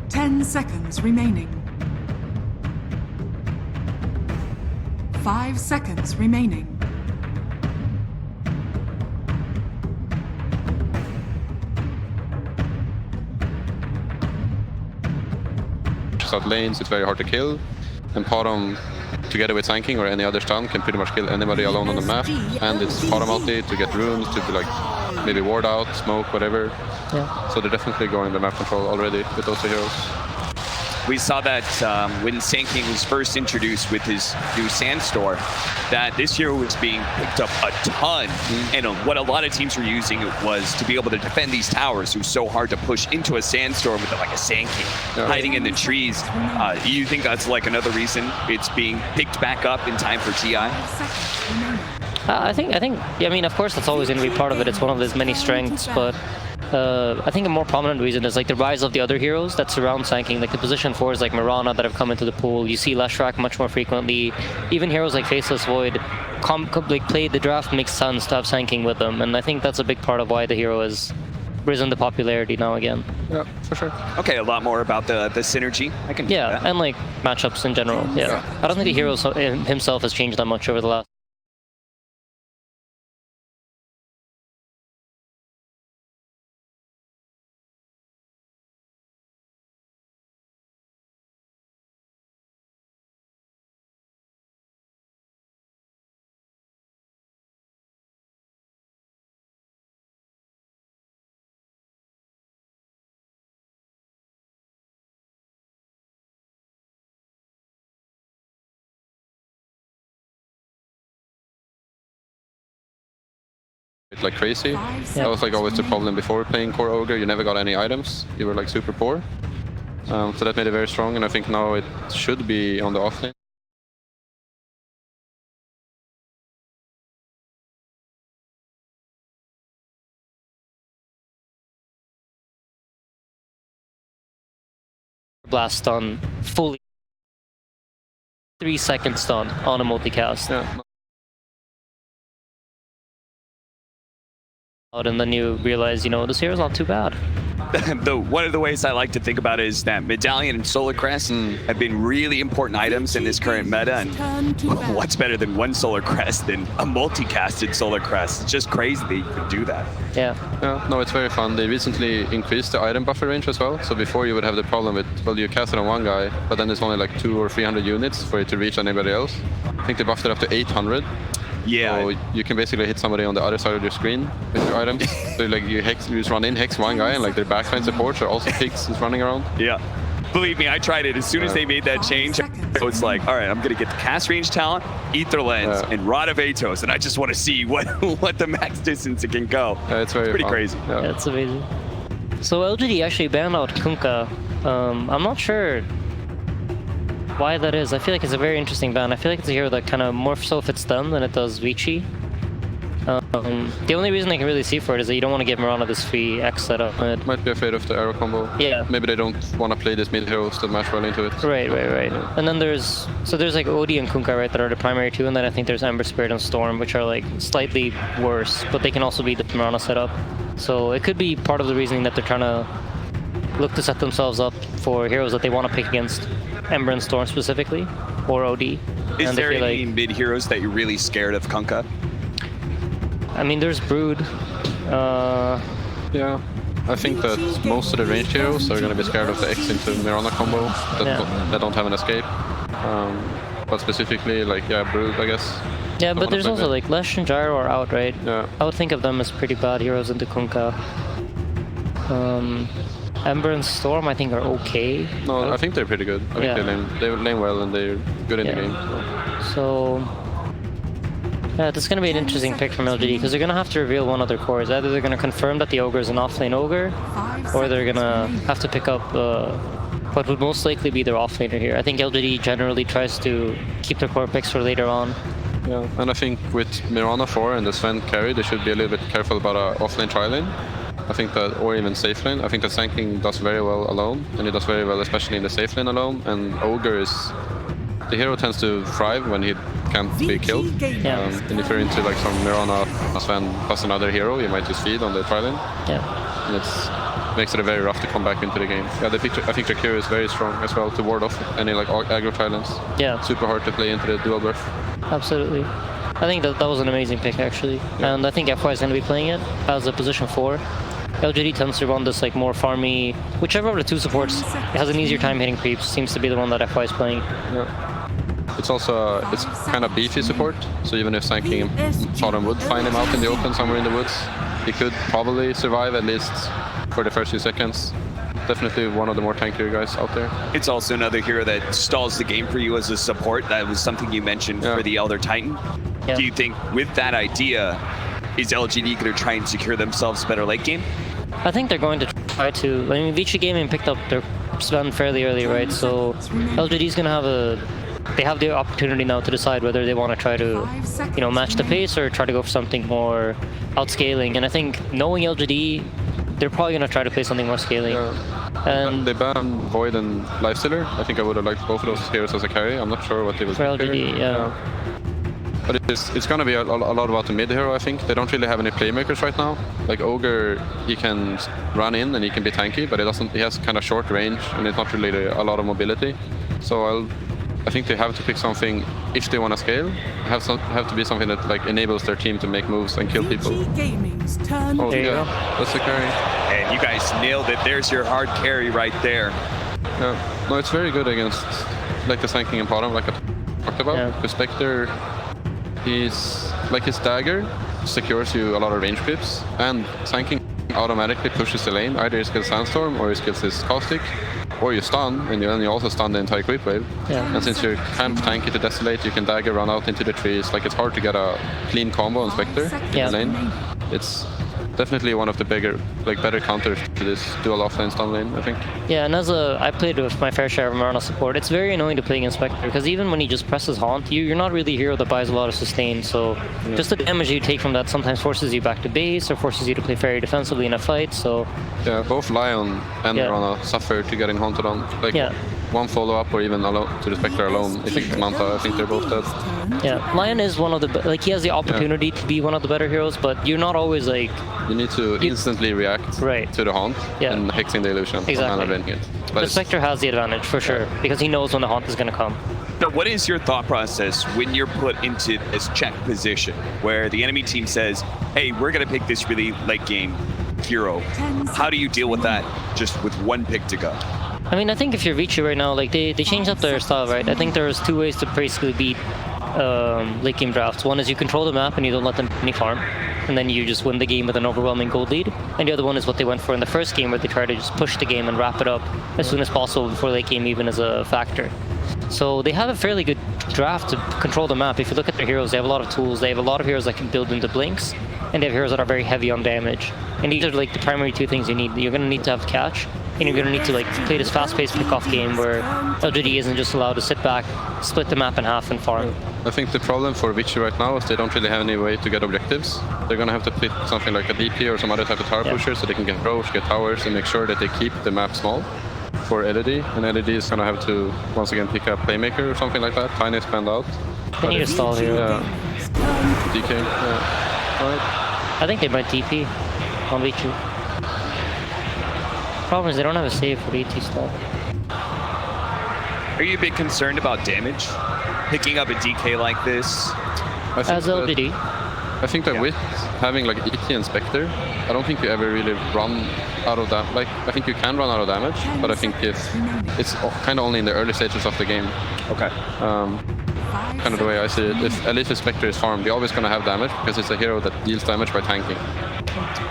10 seconds remaining. 5 seconds remaining. Out lanes, it's very hard to kill, and Pyjamas together with Sanking or any other stun can pretty much kill anybody alone on the map, and it's Pyjamas ulti to get rooms, to be like maybe ward out, smoke, whatever. Yeah. So they're definitely going the map control already with those two heroes. We saw that when Sanking was first introduced with his new Sandstorm, that this hero was being picked up a ton. And what a lot of teams were using was to be able to defend these towers. It was so hard to push into a Sandstorm with like a Sanking hiding in the trees. You think that's like another reason it's being picked back up in time for TI? I mean, of course, that's always going to be part of it. It's one of his many strengths, but I think a more prominent reason is like the rise of the other heroes that surround Sanking, like the position 4s like Mirana that have come into the pool. You see Leshrac much more frequently. Even heroes like Faceless Void like play the draft makes sense to have Sanking with them, and I think that's a big part of why the hero has risen to popularity now again. Yeah, for sure. Okay, a lot more about the synergy. I can do that. And like matchups in general. Yeah, I don't think the hero himself has changed that much over the last. Like crazy. That was like always the problem before playing core ogre. You never got any items. You were like super poor. So that made it very strong, and I think now it should be on the offlane. Blast stun fully 3-second stun on a multicast. Yeah. And then you realize, you know, this hero's not too bad. One of the ways I like to think about it is that Medallion and Solar Crest have been really important items in this current meta, and what's better than one Solar Crest than a multicasted Solar Crest? It's just crazy that you can do that. Yeah. No, it's very fun. They recently increased the item buffer range as well. So before you would have the problem with, well, you cast it on one guy, but then there's only like 200 or 300 units for it to reach anybody else. I think they buffed it up to 800. Yeah. So you can basically hit somebody on the other side of your screen with your items. So like you just run in, hex one guy, and like their backline supports are also pigs is running around. Yeah. Believe me, I tried it. As soon as they made that change, I was like, all right, I'm going to get the cast range talent, Ether Lens, and Rod of Atos, and I just want to see what the max distance it can go. It's pretty crazy. Yeah. That's amazing. So LGD actually banned out Kunkka. I'm not sure why that is. I feel like it's a very interesting ban. I feel like it's a hero that kind of more so fits them than it does Vici. The only reason I can really see for it is that you don't want to give Mirana this free X setup. Might be afraid of the arrow combo. Yeah. Maybe they don't want to play these mid heroes that match well into it. Right. And then there's like OD and Kunkka, right, that are the primary two, and then I think there's Ember Spirit and Storm, which are like slightly worse, but they can also be the Mirana setup. So it could be part of the reasoning that they're trying to look to set themselves up for heroes that they want to pick against Ember and Storm specifically, or OD. Is there any mid heroes that you're really scared of Kunkka? I mean, there's Brood. Yeah, I think that most of the ranged heroes are going to be scared of the X into Mirana combo that don't have an escape. But specifically, like, Brood, I guess. Yeah, but there's also like Lesh and Gyro are out, right? Yeah. I would think of them as pretty bad heroes into Kunkka. Ember and Storm, I think, are okay. No, I think they're pretty good. I think they lane well and they're good in the game. So yeah, this is going to be an interesting pick from LGD because they're going to have to reveal one other core. Either they're going to confirm that the Ogre is an offlane Ogre, or they're going to have to pick up but would most likely be their offlaner here. I think LGD generally tries to keep their core picks for later on. Yeah, and I think with Mirana 4 and the Sven carry, they should be a little bit careful about a offlane tri-lane. I think that, or even safe lane. I think that Sanking does very well alone, and he does very well especially in the safe lane alone, and Ogre is... The hero tends to thrive when he can't be killed. Yeah. And if you're into like some Mirana, Sven plus another hero, you might just feed on the tri-lane. Yeah. And it makes it very rough to come back into the game. Yeah, I think Jakiro is very strong as well to ward off any like aggro tri-lanes. Yeah. Super hard to play into the dual burst. Absolutely. I think that was an amazing pick actually. Yeah. And I think FY is going to be playing it as a position 4. LGD tends to run this like more farmy, whichever of the two supports has an easier time hitting creeps, seems to be the one that FY is playing. Yeah. It's kind of beefy support, so even if Sanking and Bottom would find him out in the open somewhere in the woods, he could probably survive at least for the first few seconds. Definitely one of the more tankier guys out there. It's also another hero that stalls the game for you as a support. That was something you mentioned for the Elder Titan. Yeah. Do you think with that idea, is LGD going to try and secure themselves better late game? I think they're going to try to. I mean, Vici Gaming picked up their Sven fairly early, right? So LGD's going to have they have the opportunity now to decide whether they want to try to, you know, match the pace or try to go for something more outscaling. And I think knowing LGD, they're probably going to try to play something more scaling. Yeah. And they banned Void and Lifestealer. I think I would have liked both of those heroes as a carry. I'm not sure what they will for do. LGD, yeah. But it's going to be a lot about the mid hero, I think. They don't really have any playmakers right now. Like Ogre, he can run in and he can be tanky, but he has kind of short range and it's not really a lot of mobility. So I think they have to pick something, if they want to scale, have to be something that like enables their team to make moves and kill people. Gaming's turn. Oh There you yeah, go. that's the carry. And you guys nailed it. There's your hard carry right there. Yeah, no, it's very good against like the Sanking and Bottom, like I talked about. Yeah. Because Spectre, he's like his dagger secures you a lot of range creeps, and Sanking automatically pushes the lane. Either he skills Sandstorm or he skills his Caustic, or you stun, and then you also stun the entire creep wave. Yeah. And since you're kind of tanky to Desolate, you can dagger run out into the trees. Like, it's hard to get a clean combo on Spectre Yeah. in the lane. It's definitely one of the better counters to this dual offlane stun lane, I think. Yeah, and I played with my fair share of Marana support. It's very annoying to play against Spectre, because even when he just presses Haunt, you're not really a hero that buys a lot of sustain, so just the damage you take from that sometimes forces you back to base, or forces you to play very defensively in a fight, so... Yeah, both Lion and Marana suffer to getting haunted on. Like, one follow-up or even to the Spectre alone. I think Manta, I think they're both dead. Yeah, Lion is one of the... Like, he has the opportunity to be one of the better heroes, but you're not always, like... You need to instantly react to the Haunt and hexing the illusion. Exactly. The Spectre has the advantage, for sure, because he knows when the Haunt is going to come. So what is your thought process when you're put into this check position, where the enemy team says, hey, we're going to pick this really late game hero? How do you deal with that just with one pick to go? I mean, I think if you're Vici right now, like, they changed up their style, right? I think there's two ways to basically beat late game drafts. One is you control the map and you don't let them any farm, and then you just win the game with an overwhelming gold lead. And the other one is what they went for in the first game, where they try to just push the game and wrap it up as soon as possible before late game even is a factor. So they have a fairly good draft to control the map. If you look at their heroes, they have a lot of tools. They have a lot of heroes that can build into blinks, and they have heroes that are very heavy on damage. And these are like the primary two things you need. You're going to need to have catch, and you're going to need to like play this fast-paced pick-off game where LGD isn't just allowed to sit back, split the map in half, and farm. I think the problem for Vici right now is they don't really have any way to get objectives. They're going to have to pick something like a DP or some other type of tower pusher, so they can get roach, get towers, and make sure that they keep the map small for LED. And LED is going to have to, once again, pick a playmaker or something like that. Tiny spend out. They need a stall here. DK, Alright. I think they might TP on Vici. Problem is they don't have a save for the ET stall. Are you a bit concerned about damage? Picking up a DK like this? As LGD. I think that with having like ET and Spectre, I don't think you ever really run out of that. Like, I think you can run out of damage, but I think it's kind of only in the early stages of the game. Okay. Kind of the way I see it. At least if Spectre is farmed, you're always going to have damage because it's a hero that deals damage by tanking.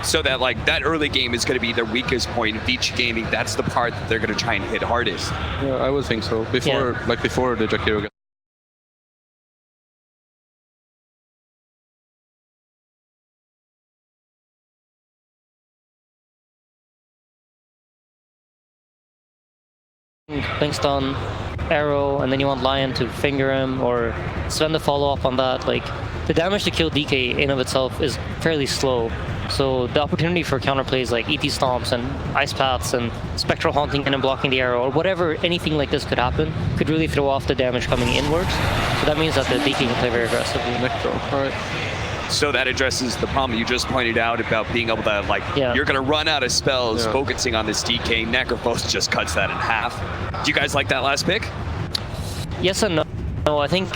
So that that early game is going to be their weakest point. Vici Gaming, that's the part that they're going to try and hit hardest. Yeah, I would think so. Before the Jakiro Blinkstun, Arrow, and then you want Lion to finger him, or Sven to follow up on that. Like, the damage to kill DK in of itself is fairly slow. So the opportunity for counterplays like ET Stomps and Ice Paths and Spectral Haunting and then blocking the arrow, or whatever, anything like this could happen, could really throw off the damage coming inwards. So that means that the DK can play very aggressively. Alright. So that addresses the problem you just pointed out about being able to, like, you're going to run out of spells focusing on this DK. Necrophos just cuts that in half. Do you guys like that last pick? Yes and no. No, I think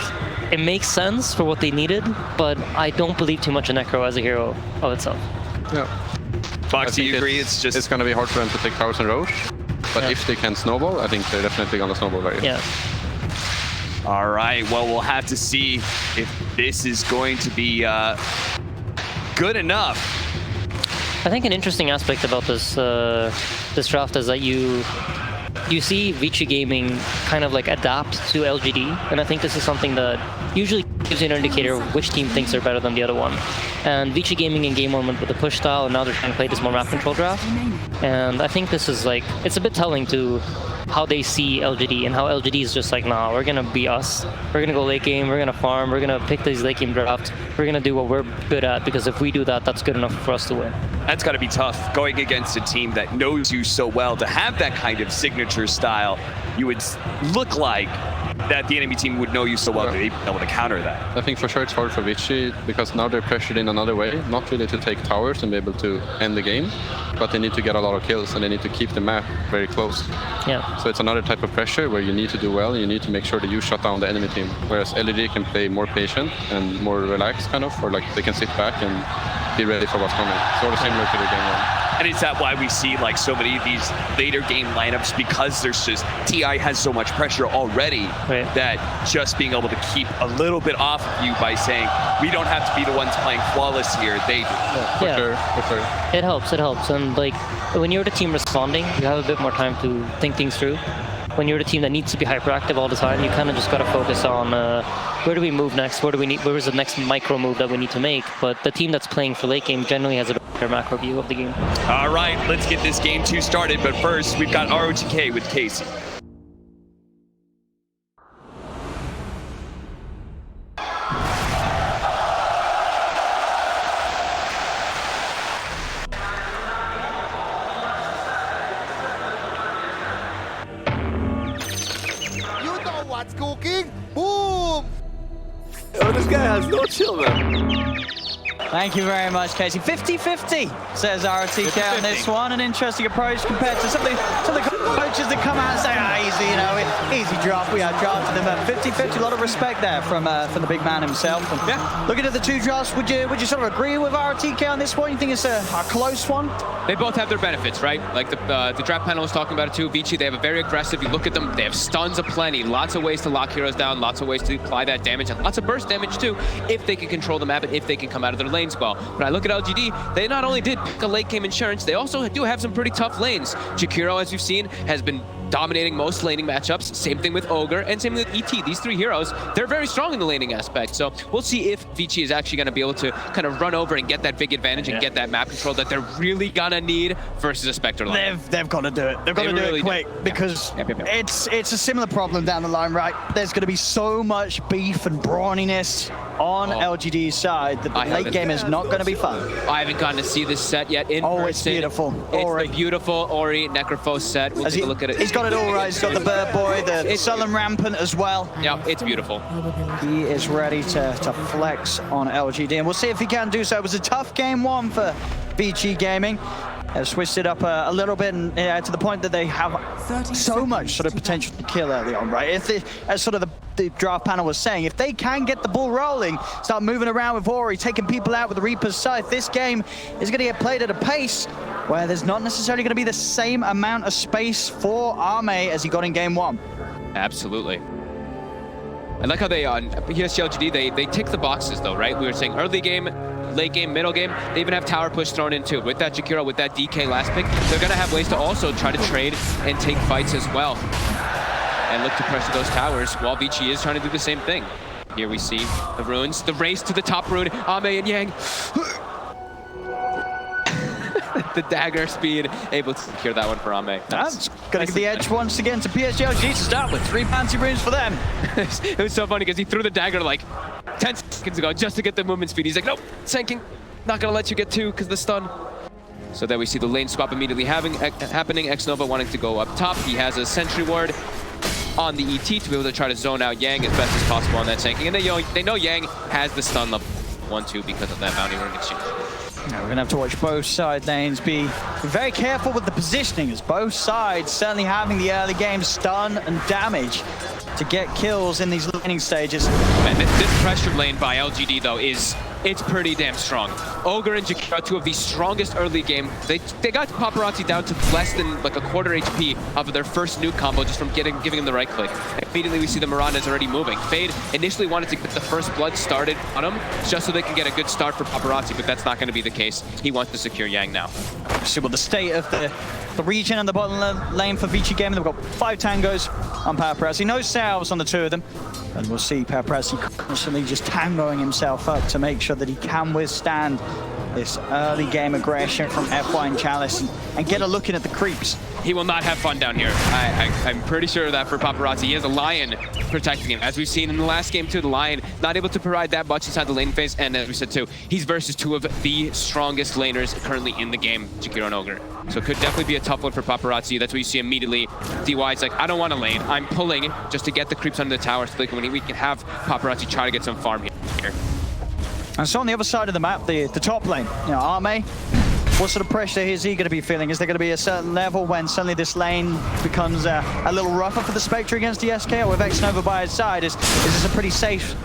it makes sense for what they needed, but I don't believe too much in Necro as a hero of itself. Yeah. Fox, do you agree? It's going to be hard for them to take towers and Roche, but if they can snowball, I think they're definitely going to snowball very yeah. All right, well, we'll have to see if this is going to be good enough. I think an interesting aspect about this this draft is that you see Vici Gaming kind of like adapt to LGD, and I think this is something that usually gives you an indicator of which team thinks they're better than the other one. And Vici Gaming in game 1 went with the push style, and now they're trying to play this more map control draft. And I think this is like, it's a bit telling to how they see LGD, and how LGD is just like, nah, we're gonna be us. We're gonna go late game, we're gonna farm, we're gonna pick these late game drafts, we're gonna do what we're good at, because if we do that, that's good enough for us to win. That's gotta be tough, going against a team that knows you so well. To have that kind of signature style, you would look like that the enemy team would know you so well to be able to counter that. I think for sure it's hard for Vici, because now they're pressured in another way, not really to take towers and be able to end the game, but they need to get a lot of kills, and they need to keep the map very close. Yeah. So it's another type of pressure where you need to do well, and you need to make sure that you shut down the enemy team. Whereas LGD can play more patient and more relaxed, kind of, or like they can sit back and be ready for what's coming. Sort of similar to the game 1. And is that why we see like so many of these later game lineups? Because there's just, TI has so much pressure already that just being able to keep a little bit off of you by saying, we don't have to be the ones playing flawless here, they do. For sure. It helps. And like, when you're the team responding, you have a bit more time to think things through. When you're the team that needs to be hyperactive all the time, you kind of just got to focus on where do we move next, where's the next micro move that we need to make. But the team that's playing for late game generally has a better macro view of the game. All right, let's get this game 2 started. But first, we've got ROTK with Casey. Cooking, boom! Oh, this guy has no chill, man. Thank you very much, Casey. 50-50, says RTK on this one. An interesting approach compared to some of the coaches that come out and say, easy, you know, easy drop. We have drafted them at 50-50. A lot of respect there from the big man himself. And looking at the two drafts, would you sort of agree with RTK on this one? You think it's a close one? They both have their benefits, right? Like the draft panel was talking about it too. Vici, they have a very aggressive, you look at them, they have stuns aplenty, lots of ways to lock heroes down, lots of ways to apply that damage, and lots of burst damage too, if they can control the map and if they can come out of their lanes well. But I look at LGD, they not only did pick a late game insurance, they also do have some pretty tough lanes. Jakiro, as you've seen, has been dominating most laning matchups. Same thing with Ogre, and same with ET. These three heroes, they're very strong in the laning aspect. So we'll see if Vici is actually going to be able to kind of run over and get that big advantage and get that map control that they're really going to need versus a Spectre line. They've got to do it. They've got to do it quick because it's a similar problem down the line, right? There's going to be so much beef and brawniness on LGD's side that the late game is not going to be fun. I haven't gotten to see this set yet in person. It's beautiful. It's the beautiful Ori Necrophos set. We'll take a look at it. He's got it all right. He's got the Bird Boy, the Sullen Rampant as well. Yeah, it's beautiful. He is ready to flex on LGD, and we'll see if he can do so. It was a tough game 1 for Vici Gaming. Have switched it up a little bit, and to the point that they have so much sort of potential to kill early on, right? If as sort of the draft panel was saying, if they can get the ball rolling, start moving around with Ori, taking people out with the Reaper's Scythe, this game is going to get played at a pace where there's not necessarily going to be the same amount of space for Arme as he got in game 1. Absolutely. I like how they, on PSG.LGD, they tick the boxes though, right? We were saying early game, late game, middle game, they even have tower push thrown in too. With that Jakiro, with that DK last pick, they're going to have ways to also try to trade and take fights as well. And look to pressure those towers while Vici is trying to do the same thing. Here we see the runes, the race to the top rune, Ame and Yang. the dagger speed, able to secure that one for Ame. That's going to get the edge once again to PSG.LGD to start with. 3 fancy runes for them. It was so funny because he threw the dagger like 10 seconds ago just to get the movement speed. He's like, nope, sinking. Not going to let you get 2 because the stun. So then we see the lane swap immediately happening. Xnova wanting to go up top. He has a sentry ward on the ET to be able to try to zone out Yang as best as possible on that sinking. And they know Yang has the stun level 1-2 because of that bounty rune exchange. Now we're going to have to watch both side lanes be very careful with the positioning, as both sides certainly having the early game stun and damage to get kills in these laning stages. Man, this pressure lane by LGD though it's pretty damn strong. Ogre and Jakiro, 2 of the strongest early game. They got Paparazzi down to less than like a quarter HP of their first nuke combo just from giving him the right click. Immediately we see the Miranda is already moving. Fade initially wanted to get the first blood started on him just so they can get a good start for Paparazzi, but that's not going to be the case. He wants to secure Yang now. See what the state of the region and the bottom lane for Vici Gaming. They've got 5 tangos on Paparazzi. No salves on the 2 of them. And we'll see Paparazzi constantly just tangoing himself up to make sure that he can withstand this early game aggression from FY and Chalice and get a look in at the creeps. He will not have fun down here. I'm pretty sure of that for Paparazzi. He has a Lion protecting him. As we've seen in the last game too, the Lion not able to provide that much inside the lane phase. And as we said too, he's versus 2 of the strongest laners currently in the game, Jakiro and Ogre. So it could definitely be a tough one for Paparazzi. That's what you see immediately. DY's like, I don't want to lane. I'm pulling just to get the creeps under the tower so we can have Paparazzi try to get some farm here. And so on the other side of the map, the top lane, you know, Ame, what sort of pressure is he going to be feeling? Is there going to be a certain level when suddenly this lane becomes a little rougher for the Spectre against the SK, or with Xnova by his side, is this a pretty safe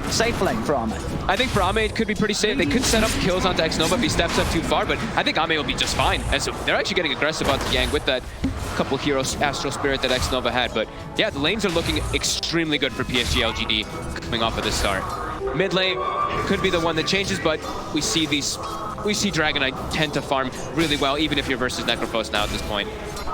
lane for Ame? I think for Ame it could be pretty safe. They could set up kills onto Xnova if he steps up too far, but I think Ame will be just fine. And so they're actually getting aggressive onto Yang with that couple heroes Astral Spirit that Xnova had. But yeah, the lanes are looking extremely good for PSG.LGD coming off of this start. Mid lane could be the one that changes, but we see Dragonite tend to farm really well, even if you're versus Necrophos now at this point.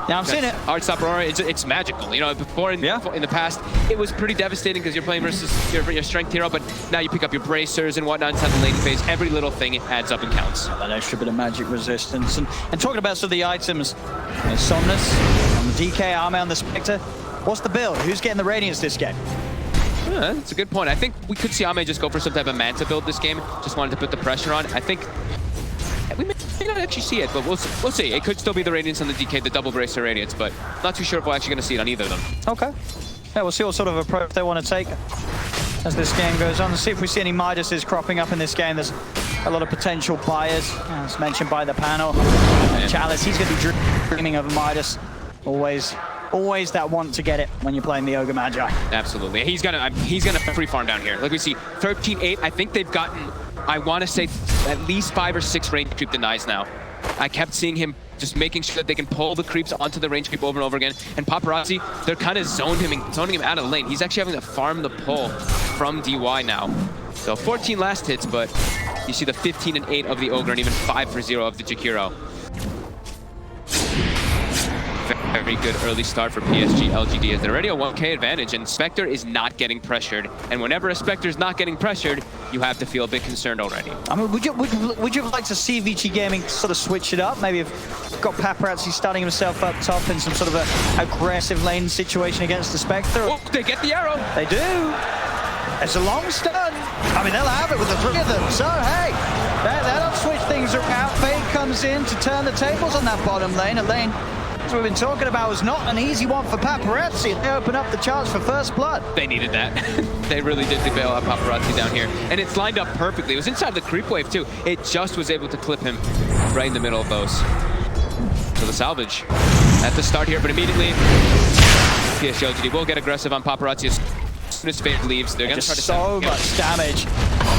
Yeah, I'm seeing it. Heartstop Aurora, it's magical. You know, before in the past, it was pretty devastating because you're playing versus your strength hero, but now you pick up your bracers and whatnot inside the lane phase. Every little thing adds up and counts. That extra bit of magic resistance. And talking about some of the items, Somnus on the DK, Ame on the Spectre. What's the build? Who's getting the Radiance this game? Yeah, that's a good point. I think we could see Ame just go for some type of Manta build this game. Just wanted to put the pressure on. I think we may not actually see it, but we'll see. It could still be the Radiance on the DK, the double bracer Radiance, but not too sure if we're actually going to see it on either of them. Okay. Yeah, we'll see what sort of approach they want to take as this game goes on. Let's see if we see any Midases cropping up in this game. There's a lot of potential buyers, as mentioned by the panel. Chalice, he's going to be dreaming of a Midas. Always that want to get it when you're playing the Ogre Magi. Absolutely. He's gonna free farm down here. Like we see 13-8. I think they've gotten, I want to say, at least 5 or 6 range creep denies now. I kept seeing him just making sure that they can pull the creeps onto the range creep over and over again. And Paparazzi, they're kind of zoning him out of the lane. He's actually having to farm the pull from DY now. So 14 last hits, but you see the 15 and 8 of the Ogre and even 5 for 0 of the Jakiro. Very good early start for PSG.LGD as they're already a 1K advantage, and Spectre is not getting pressured. And whenever a Spectre is not getting pressured, you have to feel a bit concerned already. I mean, would you like to see Vici Gaming sort of switch it up? Maybe if got Paparazzi starting himself up top in some sort of a aggressive lane situation against the Spectre. Oh, they get the arrow. They do. It's a long stun. I mean, they'll have it with the 3 of them. So, hey, that'll switch things around. Fade comes in to turn the tables on that bottom lane. A lane, as we've been talking about, was not an easy one for Paparazzi. They open up the chance for first blood. They needed that. They really did to bail out Paparazzi down here. And it's lined up perfectly. It was inside the creep wave, too. It just was able to clip him right in the middle of those. So the salvage at the start here, but immediately PSG.LGD will get aggressive on Paparazzi. As soon as Fade leaves, they're going to try to so much damage.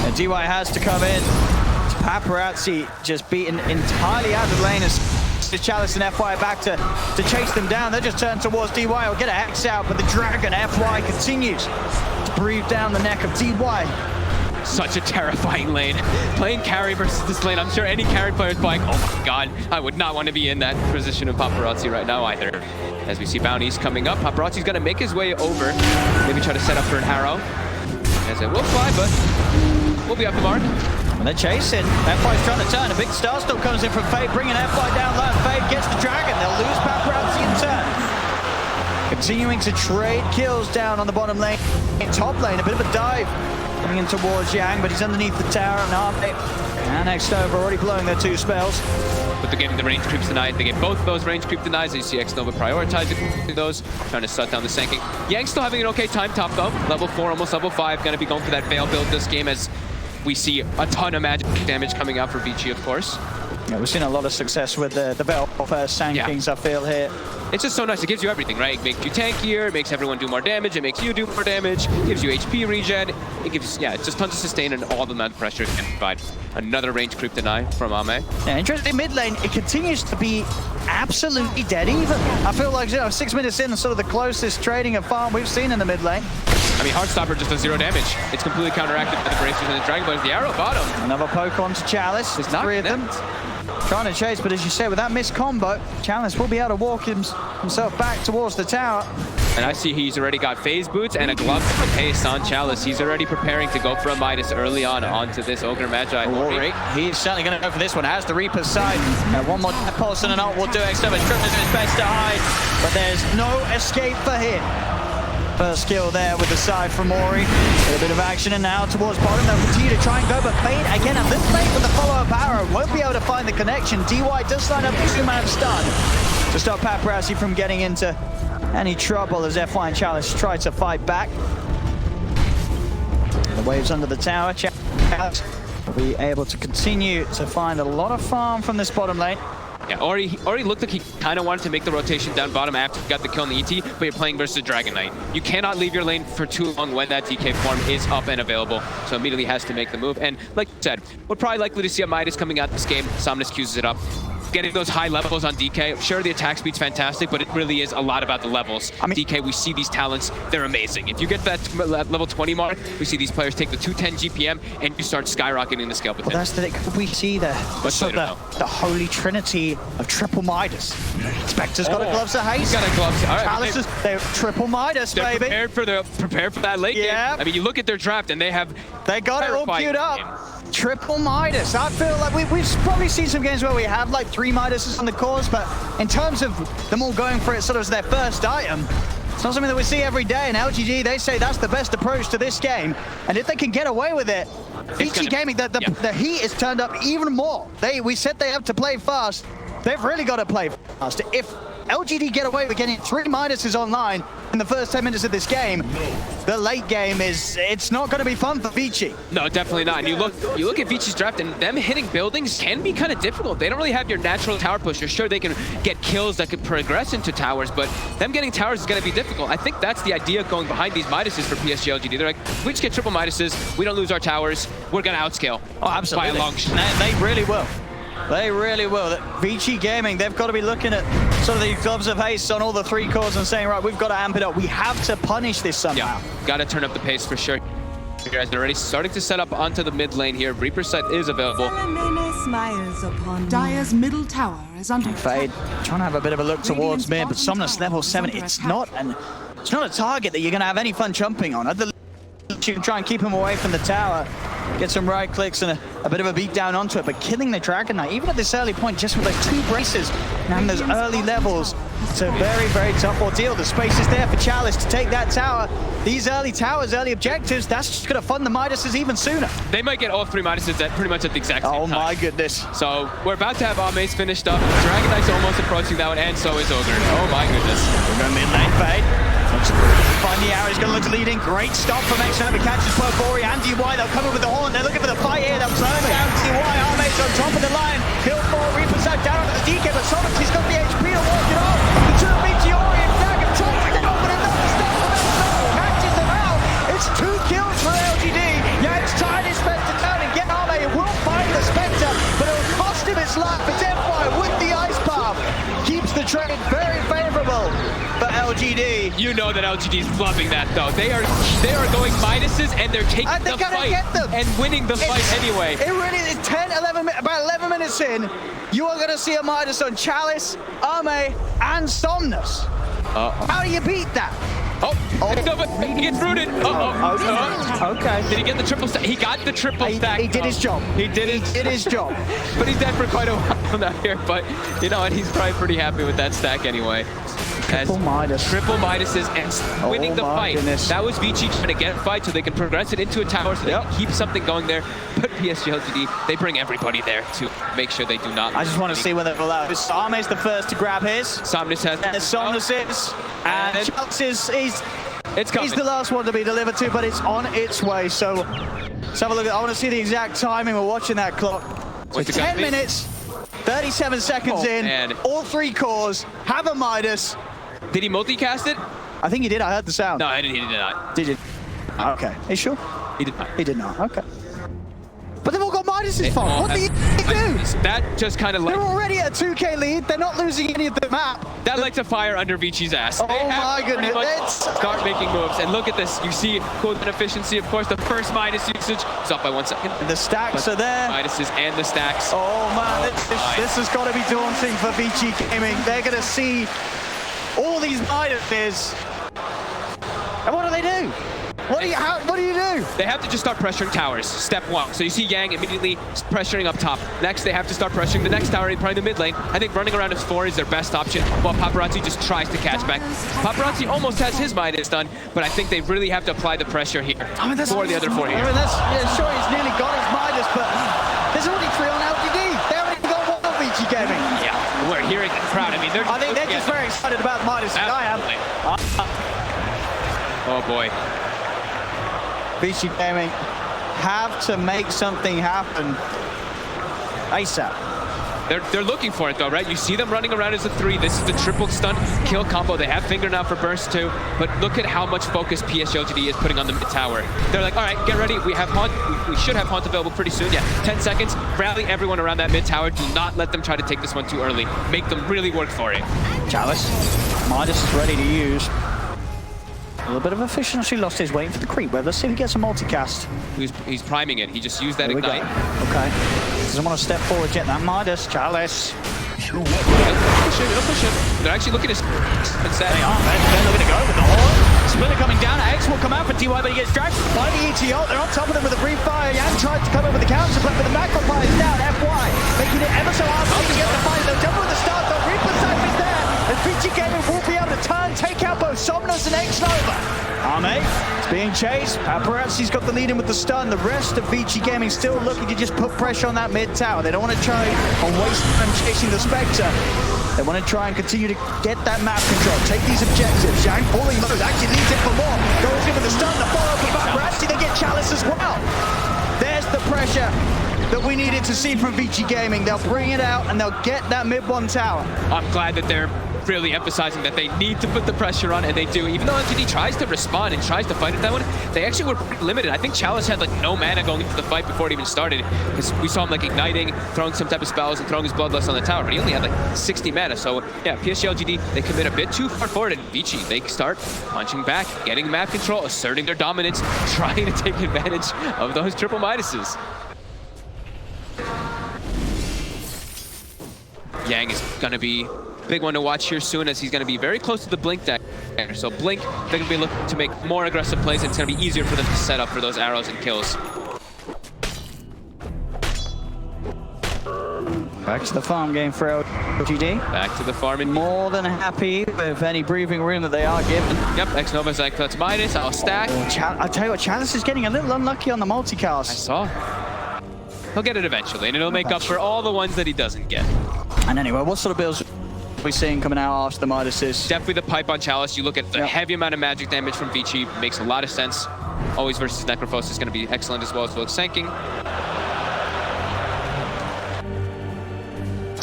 And DY has to come in. Paparazzi just beaten entirely out of the lane as the Chalice and FY back to chase them down. They just turn towards DY. Will get a Hex out, but the Dragon FY continues to breathe down the neck of DY. Such a terrifying lane. Playing carry versus this lane, I'm sure any carry player is like, oh my god, I would not want to be in that position of Paparazzi right now either. As we see bounties coming up, Paparazzi's going to make his way over. Maybe try to set up for an arrow. As it will fly, but we'll be up the mark. They're chasing. F5's trying to turn. A big star still comes in from Fade, bringing F5 down low. Fade gets the Dragon. They'll lose paparazzi in turn. Continuing to trade kills down on the bottom lane. In top lane, a bit of a dive coming in towards Yang, but he's underneath the tower. And next over, already blowing their 2 spells. But they're getting the range creeps denied. They get both of those range creep denies. You see Xnova prioritizing those, trying to shut down the Sanking. Yang still having an okay time top though. Level 4, almost level 5. Going to be going for that Veil build this game as we see a ton of magic damage coming out for Vici, of course. Yeah, we've seen a lot of success with the Veil first Sankings, I feel, here. It's just so nice. It gives you everything, right? It makes you tankier, it makes everyone do more damage, it makes you do more damage, it gives you HP regen, it gives, yeah, it's just tons of sustain and all the amount of pressure it can provide. Another range creep deny from Ame. Yeah, interesting mid lane, it continues to be absolutely dead even. I feel like, 6 minutes in, sort of the closest trading of farm we've seen in the mid lane. I mean, Heartstopper just does 0 damage. It's completely counteracted by the Bracers and the Dragon, but the arrow got him. Another poke onto Chalice. There's 3 of them. Trying to chase, but as you said, with that missed combo, Chalice will be able to walk himself back towards the tower. And I see he's already got phase boots and a glove from Pace on Chalice. He's already preparing to go for a Midas early on onto this Ogre Magi. He's certainly going to go for this one. Has the Reaper's side. One more pulse and an ult will do extra. Tripping is his best to hide, but there's no escape for him. First kill there with the side from Mori. A bit of action and now towards bottom. They'll continue to try and go, but Fade again a little late with the follow-up arrow. Won't be able to find the connection. DY does line up the 2-man stun to stop paparazzi from getting into any trouble as F1 and Chalice try to fight back. The waves under the tower. Chalice will be able to continue to find a lot of farm from this bottom lane. Yeah, Ori looked like he kind of wanted to make the rotation down bottom after he got the kill on the ET, but you're playing versus Dragon Knight. You cannot leave your lane for too long when that DK form is up and available, so immediately has to make the move. And like you said, we're probably likely to see a Midas coming out this game. Somnus queues it up. Getting those high levels on DK, sure, the attack speed's fantastic, but it really is a lot about the levels. I mean, DK, we see these talents, they're amazing. If you get that level 20 mark, we see these players take the 210 GPM and you start skyrocketing the scale with that's the thing we see there. So the holy trinity of triple Midas. Spectre's got a gloves of haste. He's got a gloves. All right, Chalice is triple Midas, they're baby. Prepared for that late game. I mean, you look at their draft and they got it all queued up. Triple Midas. I feel like we've probably seen some games where we have like 3 Midases on the course, but in terms of them all going for it sort of as their first item, it's not something that we see every day. And LGD, they say that's the best approach to this game. And if they can get away with it, Vici Gaming, the heat is turned up even more. We said they have to play fast. They've really got to play fast. If LGD get away with getting 3 Midases online in the first 10 minutes of this game, the late game it's not going to be fun for Vici. No, definitely not. And you look at Vici's draft, and them hitting buildings can be kind of difficult. They don't really have your natural tower pusher. Sure, they can get kills that could progress into towers, but them getting towers is going to be difficult. I think that's the idea going behind these Midases for PSG.LGD. They're like, if we just get triple Midases, we don't lose our towers, we're going to outscale. Oh, absolutely. By a long shot. They really will. They really will. Vici Gaming, they've got to be looking at sort of the gloves of haste on all the 3 cores and saying, right, we've got to amp it up. We have to punish this somehow. Yeah, got to turn up the pace for sure. You guys are already starting to set up onto the mid lane here. Reaper sight is available. Dire's middle tower is under Fade trying to have a bit of a look towards mid, but Somnus level 7. It's not a target that you're going to have any fun jumping on. You can try and keep him away from the tower, get some right clicks and a bit of a beat down onto it, but killing the Dragon Knight, even at this early point, just with those 2 braces and those early levels, it's a very, very tough ordeal. The space is there for Chalice to take that tower. These early towers, early objectives, that's just going to fund the Midases even sooner. They might get all 3 Midases pretty much at the exact same time. Oh my goodness. So we're about to have Ame's finished up. Dragon Knight's almost approaching that one, and so is Ogre. Oh my goodness. We're going mid lane, Fade. Find the arrow, he's going to look to leading. Great stop from Xnova, catches both Ori and DY. They'll come in with the horn. They're looking for the fight here. They'll slow down DY. Armade's on top of the line. Kill 4, Reaper's out down onto the DK, but Sonic's got the HP to walk it off. The 2 of Vici, Ori and Dragon trying to get over another stop from Xnova. Catches them out. It's 2 kills for LGD. Yeah, it's time to Spectre down and get Armade. It will find the Spectre, but it'll cost him his life. It's F5 with the ice path. Keeps the trade very favorable for LGD. You know that LGD is loving that though. They are going Midases and they're taking the fight and winning the fight anyway. It really is about 11 minutes in. You are going to see a Midas on Chalice, Ame, and Somnus. How do you beat that? No, but he gets rooted. Okay. Did he get the triple stack? He got the triple stack. He did his job. He did his job. But he's dead for quite a while now here. But you know what? He's probably pretty happy with that stack anyway. Triple Midas. Triple Midases and winning the fight. Goodness. That was Vici trying to get a fight so they can progress it into a tower so they can keep something going there. But PSG.LGD, they bring everybody there to make sure they do not. I just want to see whether they'll allow. Same's the first to grab his. Somnus has. And Somnus is. And Chance is. It's coming. He's the last one to be delivered to, but it's on its way. So let's have a look. I want to see the exact timing. We're watching that clock. So 10 minutes, 37 seconds in. Man. All 3 cores have a Midas. Did he multicast it? I think he did. I heard the sound. No, he did not. Did he? Okay. Are you sure? He did not. He did not. Okay. But they've all got Midas' fault. What do you do? That just kind of like... They're already at a 2K lead. They're not losing any of the map. That lights a fire under Vici's ass. Oh my goodness. Start making moves. And look at this. You see golden efficiency. Of course, the first Midas usage is up by 1 second. And the stacks are there. Midases and the stacks. Oh man, this has got to be daunting for Vici Gaming. They're going to see all these Midases. And what do they do? What do you do? They have to just start pressuring towers, step 1. So you see Yang immediately pressuring up top. Next, they have to start pressuring the next tower, probably the mid lane. I think running around as 4 is their best option, while Paparazzi just tries to catch back. Paparazzi almost has his Midas done, but I think they really have to apply the pressure here for the other 4 here. I mean, sure, he's nearly got his Midas, but there's only 3 on LGD. They haven't even got 1 on Vici Gaming. Yeah, we're hearing the crowd. I mean, I think they're just very excited about Midas, and I am. Oh boy. Vici Gaming have to make something happen ASAP. They're looking for it though, right? You see them running around as a 3. This is the triple stun kill combo. They have Finger now for burst too, but look at how much focus PSG.LGD is putting on the mid tower. They're like, all right, get ready. We have Haunt. We should have Haunt available pretty soon. Yeah, 10 seconds. Rally everyone around that mid tower. Do not let them try to take this one too early. Make them really work for it. Chalice, Midas is ready to use. A little bit of efficiency lost his waiting for the creep wave. Let's see if he gets a multicast. He's priming it. He just used that ignite. Okay. Doesn't want to step forward yet. That Midas, Chalice. He'll push it. They're actually looking at They are. They're looking to go with the horn. Splitter coming down. X will come out for TY, but he gets dragged by the ETO. They're on top of them with a brief fire. Yang tries to come over the counter, but the macro fire is down. FY making it ever so hard to get the fight. They'll jump with the start. The Reaper side is there. And Vici Gaming will be able to turn, take out both Somnus and X-Nova. Arme is being chased. Paparazzi's got the lead in with the stun. The rest of Vici Gaming still looking to just put pressure on that mid tower. They don't want to try and waste time chasing the Spectre. They want to try and continue to get that map control. Take these objectives. Yang pulling those. Actually leads it for more. Goes in with the stun. The follow for Paparazzi. They get Chalice as well. There's the pressure that we needed to see from Vici Gaming. They'll bring it out and they'll get that mid 1 tower. I'm glad that they're really emphasizing that they need to put the pressure on, and they do. Even though LGD tries to respond and tries to fight at that one, they actually were pretty limited. I think Chalice had like no mana going into the fight before it even started, because we saw him like igniting, throwing some type of spells, and throwing his bloodlust on the tower, but he only had like 60 mana. So yeah, PSG.LGD, they commit a bit too far forward, and Vici, they start punching back, getting map control, asserting their dominance, trying to take advantage of those triple Midases. Yang is gonna be big one to watch here soon, as he's going to be very close to the Blink deck. So Blink, they're going to be looking to make more aggressive plays, and it's going to be easier for them to set up for those arrows and kills. Back to the farm game for LGD. Back to the farm. And more than happy with any breathing room that they are given. Yep, X-Nova's like, that's Midas, I'll stack. I'll tell you what, Chalice is getting a little unlucky on the multicast. I saw. He'll get it eventually, and it'll make up for all the ones that he doesn't get. And anyway, what sort of builds we seeing coming out after the Midases? Definitely the pipe on Chalice. You look at the heavy amount of magic damage from Vici, makes a lot of sense. Always versus Necrophos is going to be excellent as well as Sanking.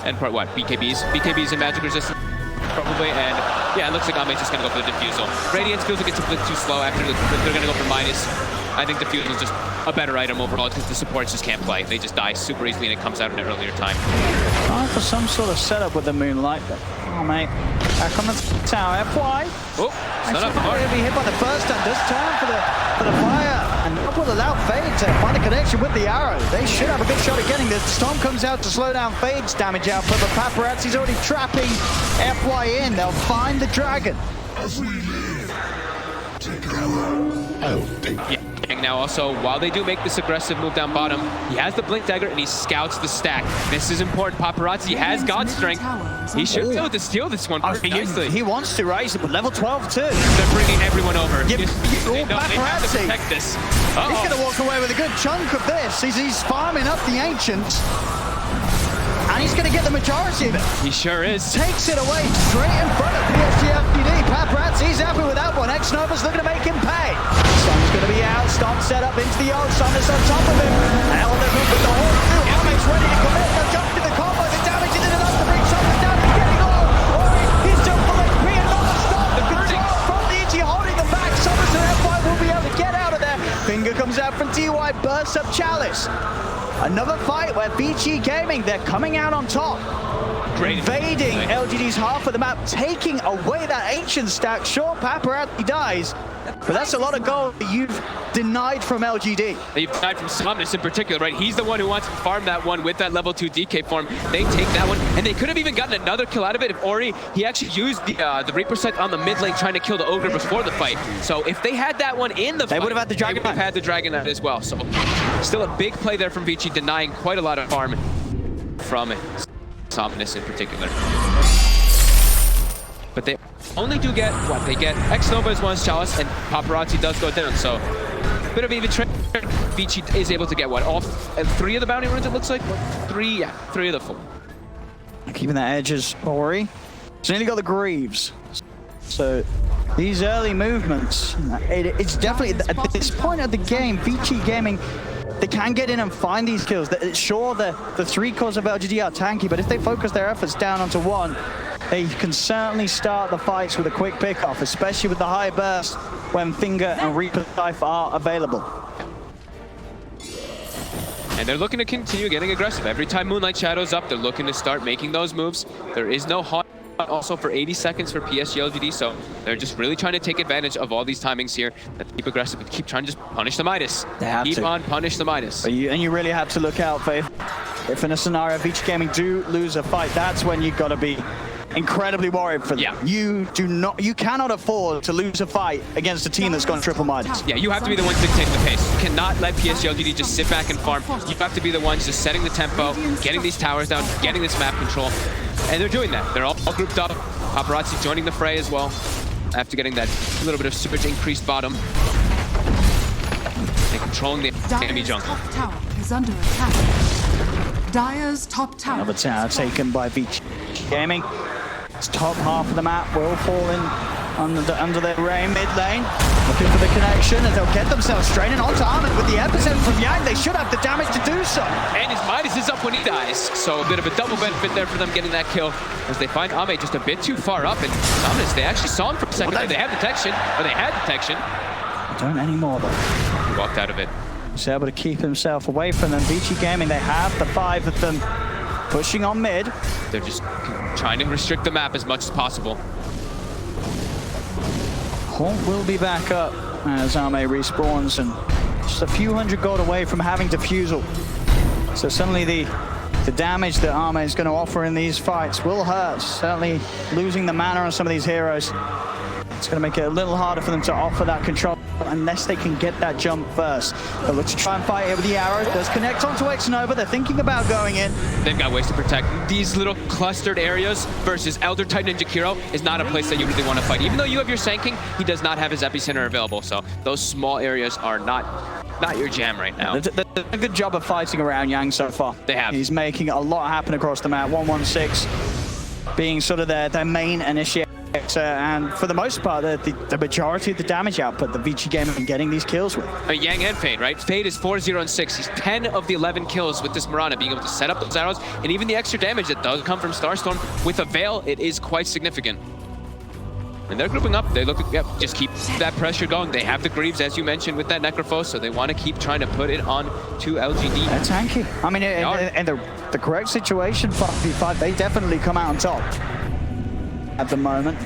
And part what? BKBs and magic resistance probably, and yeah, it looks like Ame's just going to go for the Diffusal. Radiance feels like it's a bit too slow after they're going to go for Midas. I think Diffusal is just a better item overall, because the supports just can't play. They just die super easily, and it comes out at an earlier time. Time for some sort of setup with the Moonlight, but oh mate, back on the tower. FY. Oh, it's not up. He'll be hit by the first and does turn for the fire, and that will allow Fade to find a connection with the arrow. They should have a good shot at getting this. Storm comes out to slow down Fade's damage output, but Paparazzi's already trapping FY in. They'll find the dragon. Yeah. And now also, while they do make this aggressive move down bottom, he has the Blink Dagger and he scouts the stack. This is important. Paparazzi has God Strength. He should be able to steal this one pretty nicely. He wants to, right? He's at level 12 too. They're bringing everyone over. They have to Paparazzi. protect this. He's going to walk away with a good chunk of this. He's farming up the Ancients. And he's going to get the majority of it. He sure is. Takes it away straight in front of PSG.LGD. Paparazzi's happy with that one. X-Nova's looking to make him pay. Stom's going to be out. Stomp set up into the old. Stom's on top of him. Elder with the whole through. Army's ready to commit. They'll jump to the combo. The damage isn't enough to bring Stomp down. He's getting low. He's jumped for HP and not a stop. The control from the Ichi holding them back. Somerset F5 will be able to get out of there. Finger comes out from TY. Bursts up Chalice. Another fight where Vici Gaming, they're coming out on top. Invading LGD's half of the map, taking away that ancient stack. Sure, Paparazzi dies, but that's a lot of gold that you've denied from LGD. They've denied from Somnus in particular, right? He's the one who wants to farm that one with that level 2 DK form. They take that one, and they could have even gotten another kill out of it if Ori, he actually used the Reaper set on the mid lane trying to kill the Ogre before the fight. So if they had that one in the fight, they would have had the Dragon. They would have had the Dragon as well. So still a big play there from Vici, denying quite a lot of farm from Somnus in particular. But they only do get what? They get X-Nova as one's Chalice, and Paparazzi does go down. So bit of even trick. Vici is able to get what? All 3 of the bounty runes, it looks like? 3, yeah, 3 of the 4. Keeping that edge is Ori. He's only got the Greaves. So these early movements, it's definitely, at this point of the game, Vici Gaming, they can get in and find these kills. Sure, the 3 cores of LGD are tanky, but if they focus their efforts down onto one, they can certainly start the fights with a quick pickoff, especially with the high burst when Finger and Reaper Cypher are available. And they're looking to continue getting aggressive. Every time Moonlight Shadow's up, they're looking to start making those moves. There is no hot also for 80 seconds for PSG.LGD, so they're just really trying to take advantage of all these timings here. Keep aggressive, but keep trying to just punish the Midas. They have keep to. on punish the Midas. And you really have to look out for if in a scenario Vici Gaming do lose a fight, that's when you've got to be incredibly worried for them. Yeah. You cannot afford to lose a fight against a team that's gone triple Midas. Yeah, you have to be the ones dictating the pace. You cannot let PSG.LGD just sit back and farm. You have to be the ones just setting the tempo, getting these towers down, getting this map control. And they're doing that. They're all grouped up. Paparazzi joining the fray as well, after getting that little bit of surge increased bottom. And controlling the enemy jungle. Top tower is under attack. Dire's top tower. Another tower taken by Vici Gaming. It's top half of the map will fall in under their rain mid lane. Looking for the connection, and they'll get themselves straining onto Armin with the epicenter from Yang. They should have the damage to do so. And his Midas is up when he dies, so a bit of a double benefit there for them getting that kill, as they find Ame just a bit too far up. And Somnus, they actually saw him for a second. They have detection, or they had detection. Don't anymore though. He walked out of it. He's able to keep himself away from them. Vici Gaming, they have the 5 of them pushing on mid. They're just trying to restrict the map as much as possible. Haunt will be back up as Ame respawns, and just a few hundred gold away from having defusal. So suddenly the damage that Ame is going to offer in these fights will hurt. Certainly losing the mana on some of these heroes, it's going to make it a little harder for them to offer that control unless they can get that jump first. They'll look to try and fight it with the arrow. Does connect onto X-Nova. They're thinking about going in. They've got ways to protect. These little clustered areas versus Elder Titan and Jakiro is not a place that you really want to fight. Even though you have your Sanking, he does not have his epicenter available. So those small areas are not your jam right now. They've done a good job of fighting around Yang so far. They have. He's making a lot happen across the map. 116 being sort of their main initiator. And for the most part, the majority of the damage output that Vici Gaming are getting these kills with. Yang and Fade, right? Fade is 4-0 and 6. He's 10 of the 11 kills with this Mirana, being able to set up those arrows, and even the extra damage that does come from Starstorm with a Veil, it is quite significant. And they're grouping up. They look, just keep that pressure going. They have the Greaves, as you mentioned, with that Necrophos, so they want to keep trying to put it on to LGD. They're tanky. I mean, in the correct situation, 5v5, they definitely come out on top at the moment.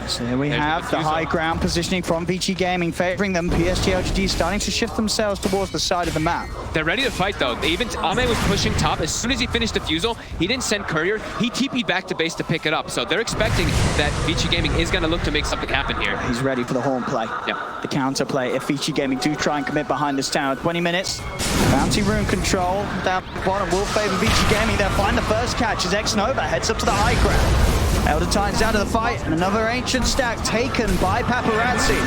So here we have the high ground positioning from Vici Gaming favoring them. PSG.LGD starting to shift themselves towards the side of the map. They're ready to fight though. Ame was pushing top. As soon as he finished defusal, he didn't send courier. He TP'd back to base to pick it up. So they're expecting that Vici Gaming is going to look to make something happen here. He's ready for the horn play. Yeah. The counter play if Vici Gaming do try and commit behind this tower. 20 minutes. Bounty rune control down the bottom will favor Vici Gaming. They'll find the first catch as X-Nova heads up to the high ground. Elder Titan's out of the fight, and another ancient stack taken by Paparazzi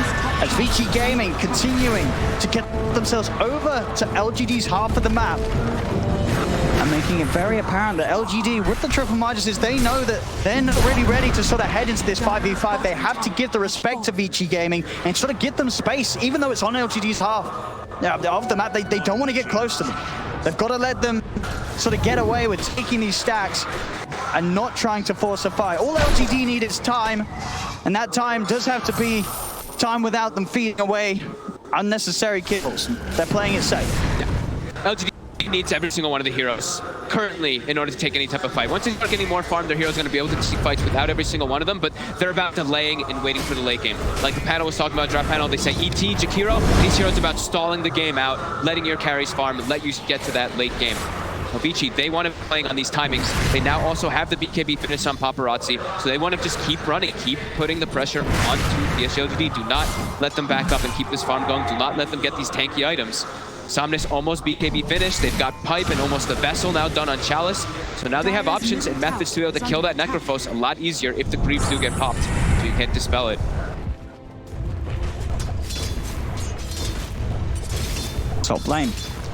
as Vici Gaming continuing to get themselves over to LGD's half of the map. And making it very apparent that LGD, with the triple Midases, they know that they're not really ready to sort of head into this 5v5. They have to give the respect to Vici Gaming and sort of give them space, even though it's on LGD's half of the map. They don't want to get close to them. They've got to let them sort of get away with taking these stacks and not trying to force a fight. All LGD need is time, and that time does have to be time without them feeding away unnecessary kills. They're playing it safe. Yeah. LGD needs every single one of the heroes currently in order to take any type of fight. Once they start getting more farm, their heroes are going to be able to see fights without every single one of them, but they're about delaying and waiting for the late game. Like the panel was talking about, draft panel, they say ET, Jakiro, these heroes are about stalling the game out, letting your carries farm and let you get to that late game. Vici, they want to be playing on these timings. They now also have the BKB finish on Paparazzi, so they want to just keep running, keep putting the pressure onto PSG.LGD. Do not let them back up and keep this farm going. Do not let them get these tanky items. Somnus almost BKB finished. They've got Pipe and almost a Vessel now done on Chalice. So now they have options and methods to be able to kill that Necrophos a lot easier if the creeps do get popped. So you can't dispel it. Top lane.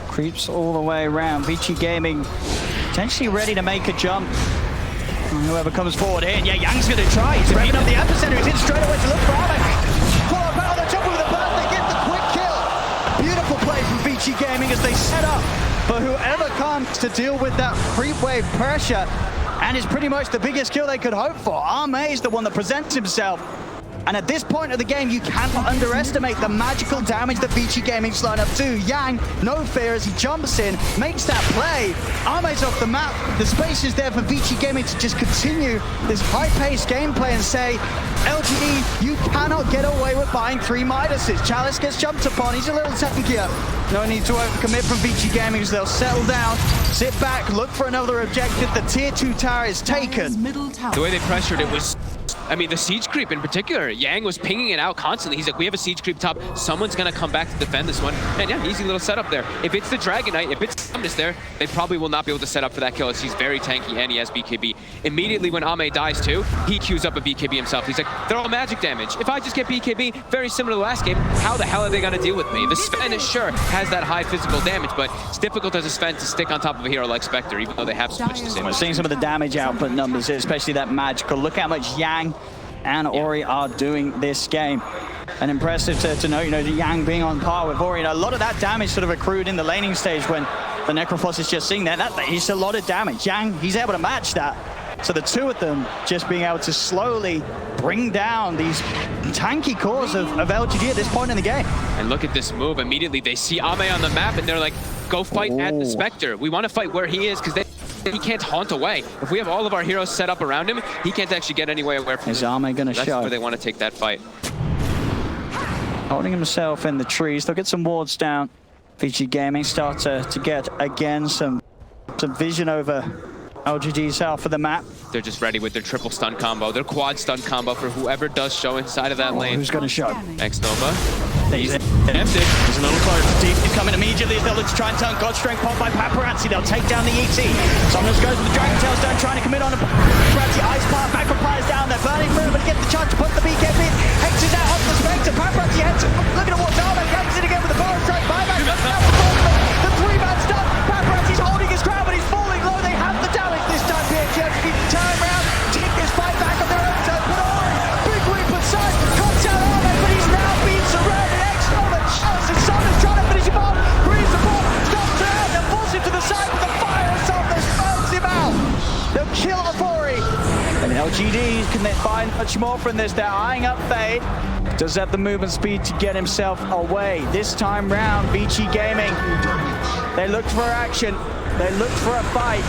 Creeps all the way around. Vici Gaming potentially ready to make a jump. And whoever comes forward in, yeah, Yang's going to try. He's revving up the epicenter. He's in straight away to look for Ame. Follow up on the top with a burst. They get the quick kill. Beautiful play from Vici Gaming as they set up for whoever comes to deal with that creep wave pressure. And it's pretty much the biggest kill they could hope for. Ame is the one that presents himself. And at this point of the game, you cannot underestimate the magical damage that Vici Gaming's line up to. Yang, no fear as he jumps in, makes that play. Ame's off the map. The space is there for Vici Gaming to just continue this high-paced gameplay and say, LGD, you cannot get away with buying 3 Midases. Chalice gets jumped upon. He's a little tankier. No need to overcommit from Vici Gaming as they'll settle down, sit back, look for another objective. The tier 2 tower is taken. The way they pressured it was, I mean, the siege creep in particular. Yang was pinging it out constantly. He's like, we have a siege creep top. Someone's going to come back to defend this one. And yeah, easy little setup there. If it's the Dragon Knight, if it's Somnus there, they probably will not be able to set up for that kill as he's very tanky and he has BKB. Immediately when Ame dies too, he queues up a BKB himself. He's like, they're all magic damage. If I just get BKB, very similar to last game, how the hell are they going to deal with me? The Sven, sure, has that high physical damage, but it's difficult as a Sven to stick on top of a hero like Spectre, even though they have switched the same. We're seeing some of the damage output numbers, especially that magical. Look how much Yang and Ori are doing this game. And impressive to note, you know, the Yang being on par with Ori. And a lot of that damage sort of accrued in the laning stage when the Necrophos is just sitting there. That is a lot of damage. Yang, he's able to match that. So the two of them just being able to slowly bring down these tanky cores of LGD at this point in the game. And look at this move. Immediately they see Ame on the map and they're like, go fight at the Spectre. We want to fight where he is because he can't haunt away. If we have all of our heroes set up around him, he can't actually get anywhere away from him. Is Ame going to show? That's where they want to take that fight. Holding himself in the trees. They'll get some wards down. Vici Gaming start to get, again, some vision over LGD's half of the map. They're just ready with their triple stun combo, their quad stun combo for whoever does show inside of that lane. Who's going to show? X-Nova. He's empty. There's another close. Deep is coming immediately as they'll look to try and turn God's Strength pop by Paparazzi. They'll take down the ET. Somnus goes with the Dragon Tail Stone, trying to commit on a Paparazzi. Ice Path, back from Pyjamas down there, burning through, but he gets the chance to put the BKB. Hex is out off the Spectre. Paparazzi heads, looking at what's Ame, comes in again with the Power Strike. Buyback, the 3-man stun. Paparazzi's holding his ground, but he's falling low. They have the damage this time. PSG turn around, take this fight back on their own turn. But Ori, big leap inside, cuts out Ame, but he's now been surrounded. X-Nova, Chalice, and Somnus trying to finish him off. Breathes the ball, stops around, and pulls him to the side with the fire. Somnus burns him out. They'll kill Ori. And LGD, can they find much more from this? They're eyeing up Fade. Does have the movement speed to get himself away. This time round, Vici Gaming, they looked for action. They looked for a fight.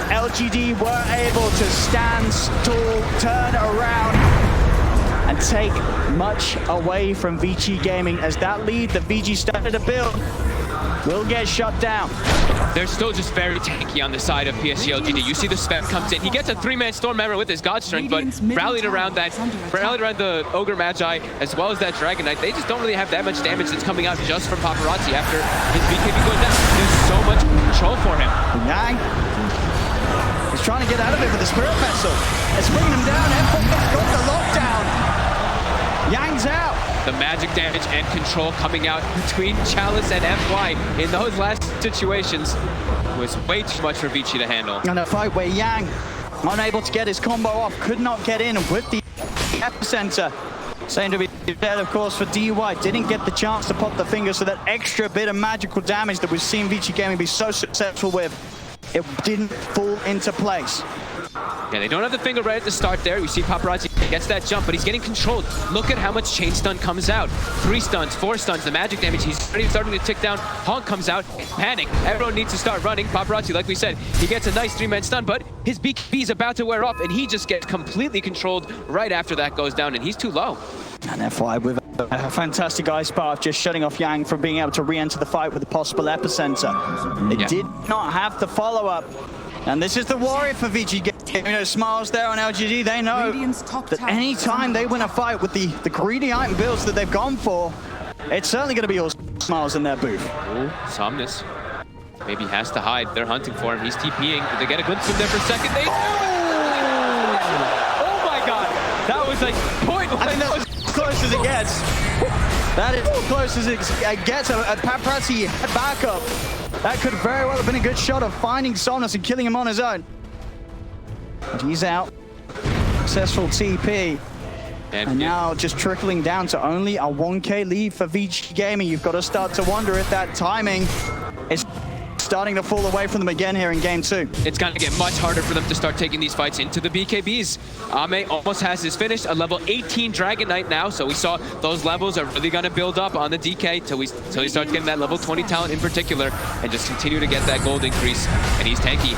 LGD were able to stand tall, turn around, and take much away from Vici Gaming, as that lead that VG started to build will get shut down. They're still just very tanky on the side of PSG.LGD. You see the spam comes in. He gets a 3-man Storm Member with his God Strength, but rallied around the Ogre Magi as well as that Dragon Knight. They just don't really have that much damage that's coming out just from Paparazzi after his BKB goes down. There's so much control for him. Yang is trying to get out of it with the Spirit Vessel. It's bringing him down. F1's got the lockdown. Yang's out. The magic damage and control coming out between Chalice and FY in those last situations was way too much for Vici to handle. And a fight where Yang, unable to get his combo off, could not get in with the epicenter. Saying to be dead, of course, for DY. Didn't get the chance to pop the finger, so that extra bit of magical damage that we've seen Vici Gaming be so successful with, it didn't fall into place. Yeah, they don't have the finger right at the start there. We see Paparazzi gets that jump, but he's getting controlled. Look at how much chain stun comes out. 3 stuns, 4 stuns, the magic damage, he's already starting to tick down. Honk comes out, panic. Everyone needs to start running. Paparazzi, like we said, he gets a nice 3-man stun, but his BKB is about to wear off, and he just gets completely controlled right after that goes down, and he's too low. And FY with a fantastic Ice Path, just shutting off Yang from being able to re-enter the fight with a possible epicenter. They did not have the follow-up. And this is the warrior for VG Gaming. You know, Smiles there on LGD, they know that any time they win a fight with the greedy item builds that they've gone for, it's certainly going to be all Smiles in their booth. Oh, Somnus. Maybe he has to hide. They're hunting for him. He's TPing. Did they get a glimpse of him there for a second? They... Oh my god! That was like point. I think that was as close as it gets. That is as close as it gets. A Paparazzi had backup. That could very well have been a good shot of finding Somnus and killing him on his own. But he's out. Successful TP. And now just trickling down to only a 1k lead for Vici Gaming. You've got to start to wonder if that timing is starting to fall away from them again here in game 2. It's going to get much harder for them to start taking these fights into the BKBs. Ame almost has his finish, a level 18 Dragon Knight now, so we saw those levels are really going to build up on the DK till he starts getting that level 20 talent in particular, and just continue to get that gold increase, and he's tanky.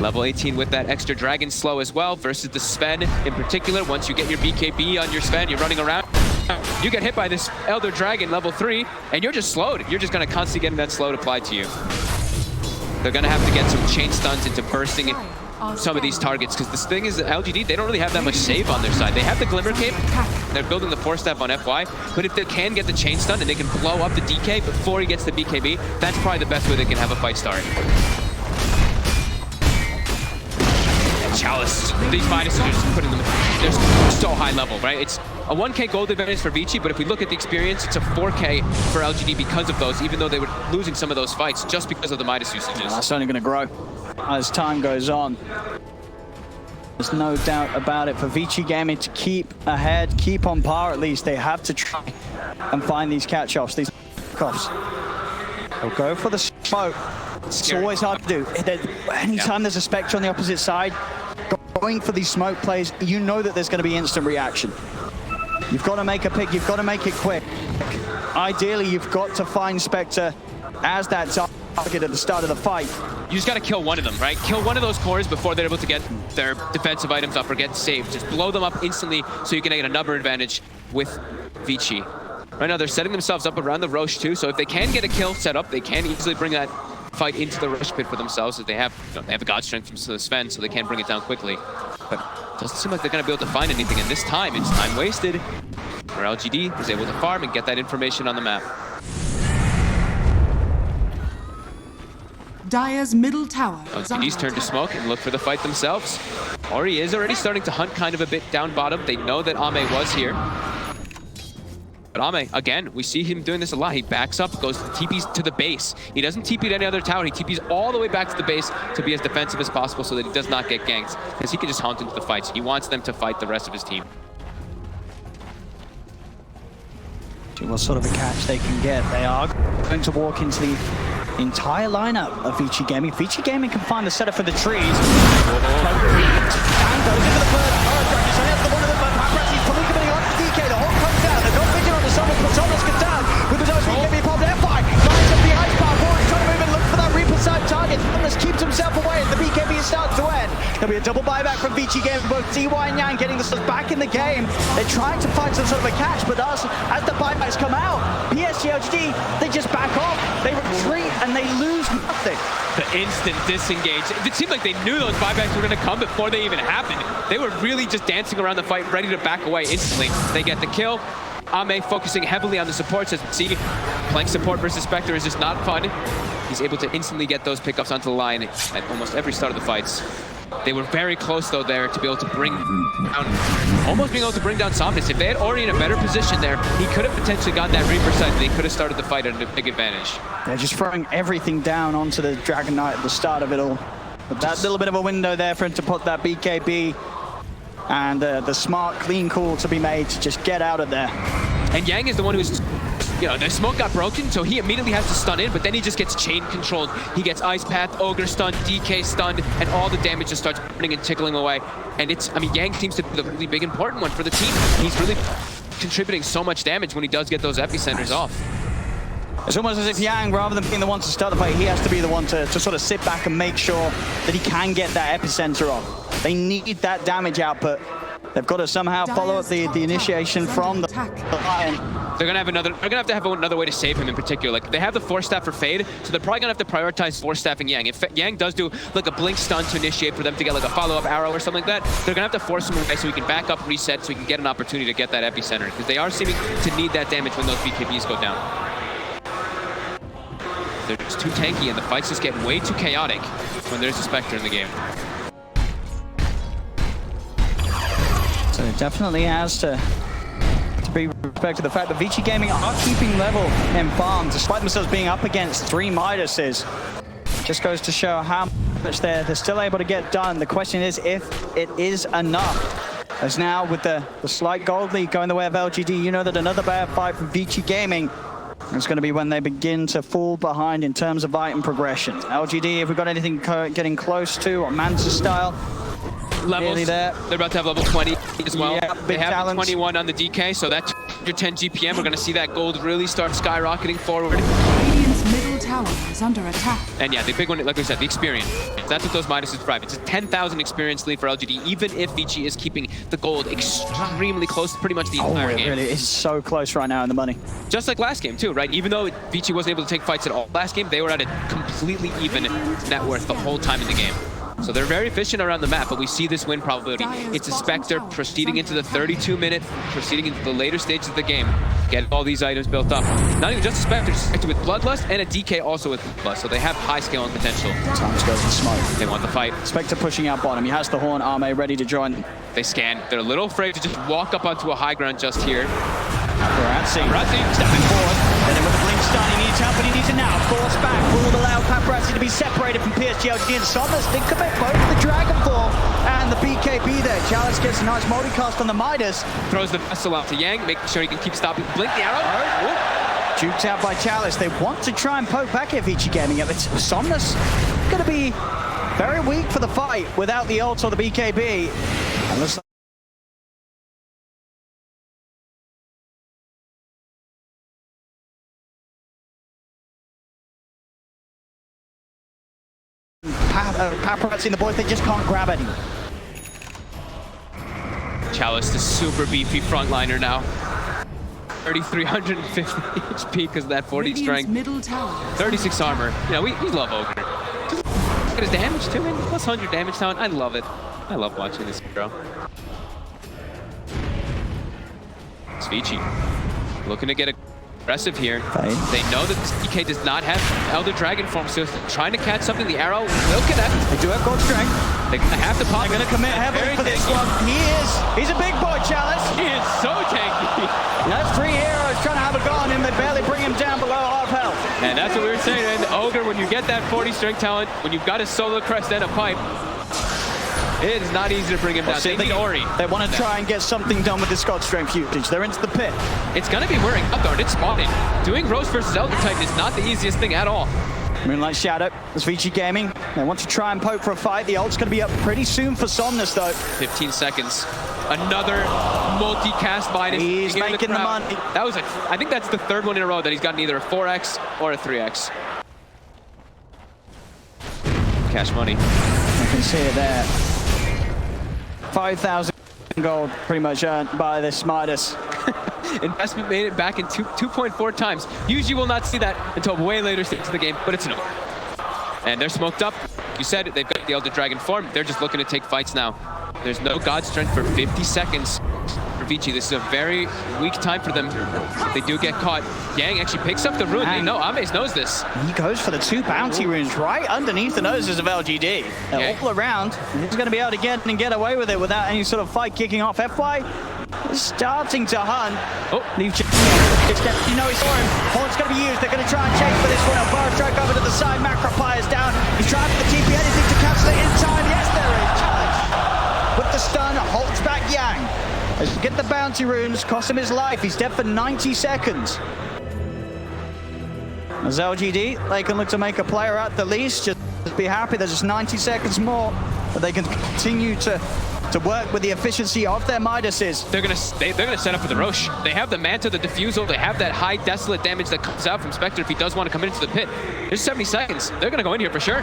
Level 18 with that extra Dragon Slow as well versus the Sven in particular. Once you get your BKB on your Sven, you're running around. You get hit by this Elder Dragon level 3, and you're just slowed. You're just going to constantly get that slowed applied to you. They're going to have to get some chain stuns into bursting some of these targets, because this thing is LGD, they don't really have that much save on their side. They have the Glimmer Cape, they're building the 4-step on FY, but if they can get the chain stun and they can blow up the DK before he gets the BKB, that's probably the best way they can have a fight start. Chalice, these minuses are just putting them, they're so high level, right? It's a 1k gold advantage for Vici, but if we look at the experience, it's a 4k for LGD because of those, even though they were losing some of those fights just because of the Midas usages. Well, that's only going to grow as time goes on. There's no doubt about it. For Vici Gaming to keep ahead, keep on par at least, they have to try and find these catch-offs, these cuffs. They'll go for the smoke. It's always hard to do. Anytime there's a Spectre on the opposite side, going for these smoke plays, you know that there's going to be instant reaction. You've got to make a pick, you've got to make it quick. Ideally, you've got to find Spectre as that target at the start of the fight. You just got to kill one of them, right? Kill one of those cores before they're able to get their defensive items up or get saved. Just blow them up instantly so you can get another advantage with Vici. Right now, they're setting themselves up around the Roche too, so if they can get a kill set up, they can easily bring that fight into the Roche pit for themselves, as they have, they have a God Strength from Sven, so they can bring it down quickly. But it doesn't seem like they're going to be able to find anything, and this time, it's time wasted, where LGD was able to farm and get that information on the map. Dire's middle tower. LGD's turn to smoke and look for the fight themselves. Ori is already starting to hunt kind of a bit down bottom. They know that Ame was here. But Ame, again, we see him doing this a lot. He backs up, goes TPs to the base. He doesn't TP to any other tower. He TPs all the way back to the base to be as defensive as possible so that he does not get ganked, because he can just haunt into the fights. He wants them to fight the rest of his team. What sort of a catch they can get. They are going to walk into the entire lineup of Vici Gaming. Vici Gaming can find the setup for the trees. And goes into the first. He's only after one of them, but Paparazzi's probably coming on to DK. The Hawk comes down. They've got vision on the Somnus, but Somnus gets down. With the dose, he can be popped. F5 lines up the Ice Path. Warren's trying to move and look for that Reaper side target. Somnus keeps himself away as the BKB is start to end. There'll be a double buyback from Vici Gaming, both TY and Yang getting themselves back in the game. They're trying to find some sort of a catch, but as the buybacks come out, PSG.LGD, they just back off, they retreat, and they lose nothing. The instant disengage. It seemed like they knew those buybacks were going to come before they even happened. They were really just dancing around the fight, ready to back away instantly. They get the kill. Ame focusing heavily on the supports, as we see. Playing support versus Spectre is just not fun. He's able to instantly get those pickups onto the line at almost every start of the fights. They were very close though there to be able to bring down, almost being able to bring down Somnus. If they had already in a better position there, he could have potentially gotten that Reaper side and they could have started the fight at a big advantage. They're just throwing everything down onto the Dragon Knight at the start of it all. But that little bit of a window there for him to put that BKB and the smart, clean call to be made to just get out of there. And Yang is the one who's, you know, the smoke got broken, so he immediately has to stun in, but then he just gets chain controlled. He gets Ice Path, Ogre stunned, DK stunned, and all the damage just starts burning and tickling away. And it's, I mean, Yang seems to be the really big important one for the team. He's really contributing so much damage when he does get those epicenters off. It's almost as if Yang, rather than being the one to start the fight, he has to be the one to sort of sit back and make sure that he can get that epicenter off. They need that damage output. They've got to somehow follow up the initiation from the Lion. They're gonna have to have another way to save him in particular. Like, they have the force staff for Fade, so they're probably gonna have to prioritize force staffing Yang. If Yang does do like a blink stun to initiate for them to get like a follow-up arrow or something like that, they're gonna have to force him away so he can back up, reset, so he can get an opportunity to get that epicenter, because they are seeming to need that damage when those BKBs go down. They're just too tanky, and the fights just get way too chaotic when there's a Spectre in the game. So it definitely has to be respected the fact that Vici Gaming are keeping level in farm, despite themselves being up against 3 Midases. Just goes to show how much they're still able to get done. The question is if it is enough. As now with the slight gold lead going the way of LGD, you know that another bad fight for Vici Gaming is going to be when they begin to fall behind in terms of item progression. LGD, have we got anything getting close to, or Manta style? Levels, they're about to have level 20 as well. Yeah, they have talents. 21 on the DK, so that's 10 GPM. We're going to see that gold really start skyrocketing forward. Radiant's middle tower is under attack. And yeah, the big one, like we said, the experience. That's what those Midases drive. It's a 10,000 experience lead for LGD, even if Vici is keeping the gold extremely close to pretty much the entire game. It really is so close right now in the money. Just like last game too, right? Even though Vici wasn't able to take fights at all last game, they were at a completely even net worth the whole time in the game. So they're very efficient around the map, but we see this win probability. It's a Spectre proceeding into the 32-minute, proceeding into the later stages of the game, get all these items built up. Not even just a Spectre with Bloodlust and a DK also with Bloodlust, so they have high scaling potential. Time to go for smoke. They want the fight. Spectre pushing out bottom. He has the Horn, Ame ready to join. They scan. They're a little afraid to just walk up onto a high ground just here. Paparazzi stepping forward. And then with the blink stun, he needs help, but he needs it now. Force back will allow Paparazzi to be separated from PSG.LGD and Somnus. They commit both the Dragonfall and the BKB there. Chalice gets a nice multicast on the Midas. Throws the vessel out to Yang, making sure he can keep stopping. Blink the arrow. Juked out by Chalice. They want to try and poke back at Vici Gaming. It's Somnus going to be very weak for the fight without the ult or the BKB. And looks like Paparazzi and the boys, they just can't grab any. Chalice, the super beefy frontliner now. 3,350 HP because of that 40 strength. Middle tower 36 armor. You know, we love Ogre. Just look at his damage too, man. Plus 100 damage talent. I love it. I love watching this hero. It's Vici looking to get aggressive here. They know that this DK does not have Elder Dragon form, so they're trying to catch something. The arrow will connect. They do have gold strength. They're gonna have to pop. They're gonna commit heavily for this one. He's a big boy, Chalice. He is so tanky. That's 3 heroes trying to have a go on him. They barely bring him down below half health. And that's what we were saying, and Ogre, when you get that 40 strength talent, when you've got a solo crest and a pipe, it is not easy to bring him down. They need Ori. They want to try and get something done with this God strength usage. They're into the pit. It's going to be wearing up guard. It's spotted. Doing Roast versus Elder Titan is not the easiest thing at all. Moonlight Shadow, that's Vici Gaming. They want to try and poke for a fight. The ult's going to be up pretty soon for Somnus, though. 15 seconds. Another multi-cast Midas. He's making the money. That was I think that's the third one in a row that he's gotten either a 4x or a 3x. Cash money. They can see it there. 5,000 gold pretty much earned by this Midas. Investment made it back in 2.4 times. Usually will not see that until way later stages of the game, but it's over. And they're smoked up. You said it, they've got the Elder Dragon form. They're just looking to take fights now. There's no God Strength for 50 seconds for Vici. This is a very weak time for them. If they do get caught, Yang actually picks up the rune. You know, Ames knows this. He goes for the 2 bounty runes right underneath the noses of LGD. They're all around. He's going to be able to get away with it without any sort of fight kicking off. FY is starting to hunt. Oh, you know he saw him. Horn's going to be used. They're going to try and chase for this one. Bar strike over to the side. Macro Pyjamas down. He's trying for the TP. Anything to cancel it in time. Yes, there is. Challenge. With the stun, holds back Yang. As we get the bounty runes, cost him his life. He's dead for 90 seconds. As LGD, they can look to make a player at the least. Just be happy there's just 90 seconds more. But they can continue to work with the efficiency of their Midases. They're gonna set up for the Roche. They have the Manta, the Diffusal. They have that high Desolate damage that comes out from Spectre if he does want to come into the pit. There's 70 seconds. They're gonna go in here for sure.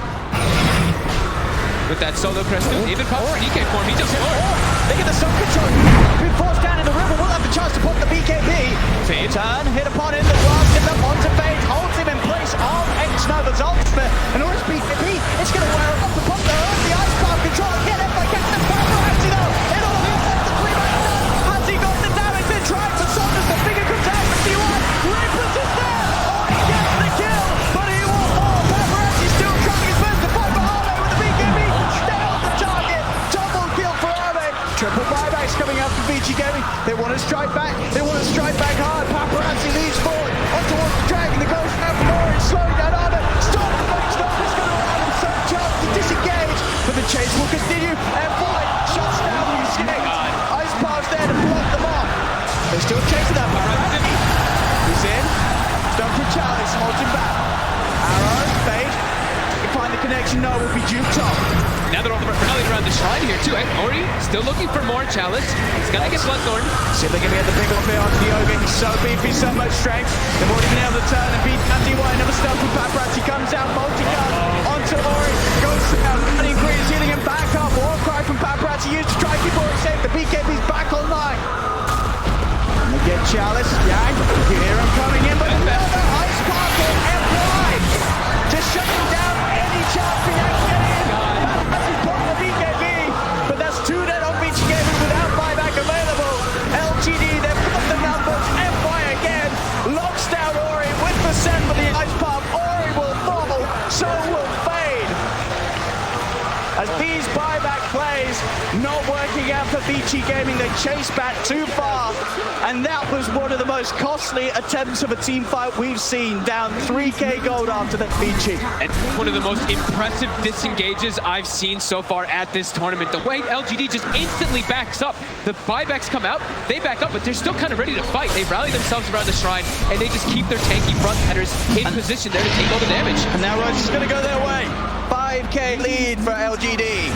With that solo crest, even pops the DK form. He just scored. They get the sun control. Been forced down in the river. Will have the chance to put the BKB. Fade. Turn, hit upon him. The blast him up onto Fade. Holds him in place of X-Nova's ultimate. And or his BKB, it's going to wear him off the pump. The ice power control. Get it by getting the power actually though. It'll be off the 3-man. Has he got the damage? They're trying for Saunders. The finger comes out for T1. Reapers is there. Oh, he gets the kill. But he won't fall. Paparazzi still trying his best to fight for Arme with the BKB. Stay on the target. Double kill for Arme. Triple buybacks coming out from Vici Gaming. They want to strike back. They want to strike back hard. Paparazzi leads forward. On towards the dragon. The ghost now for more. It's slowing down Arme. Stop the fight. Stop. It's going to allow him some chance to disengage. But the chase will continue. And fight. Shots down from the skate. Ice Path's there to block them off. They're still chasing that Paparazzi. He's in. Done for Chalice. Holds him back. Arrow. Fade. Find the connection. No, will be duped up. Now they're all rallying around the shrine here too. Ori still looking for more Chalice. He's gonna get Bloodthorn. See if they can get the big old bit onto the Ogre. He's so beefy, so much strength. They've already been able to turn and beat Anti-Y. Never stopped from Paparazzi. Comes out, multi-gun onto Ori. Goes down. Cutting green, healing him back up. War cry from Paparazzi used to try keep Ori safe. The BKB's back online. And they get Chalice. Yang. You hear him coming in, but another ice sparkle and blind. Just shutting down any chance for Yang to get in. Paparazzi's blocking the BKB, but that's 2 dead on Vici Gaming without buyback available. LGD, they've got the numbers. FY again. Locks down Ori with the send for the ice pump. Ori will fall, so will Fade. As these buyback plays not working out for Vici Gaming, they chase back too far. And that was one of the most costly attempts of a team fight we've seen. Down 3k gold after that Vici. And one of the most impressive disengages I've seen so far at this tournament. The way LGD just instantly backs up. The buybacks come out, they back up, but they're still kind of ready to fight. They rally themselves around the shrine, and they just keep their tanky front headers in position there to take all the damage. And now Roach is going to go their way. 5k lead for LGD.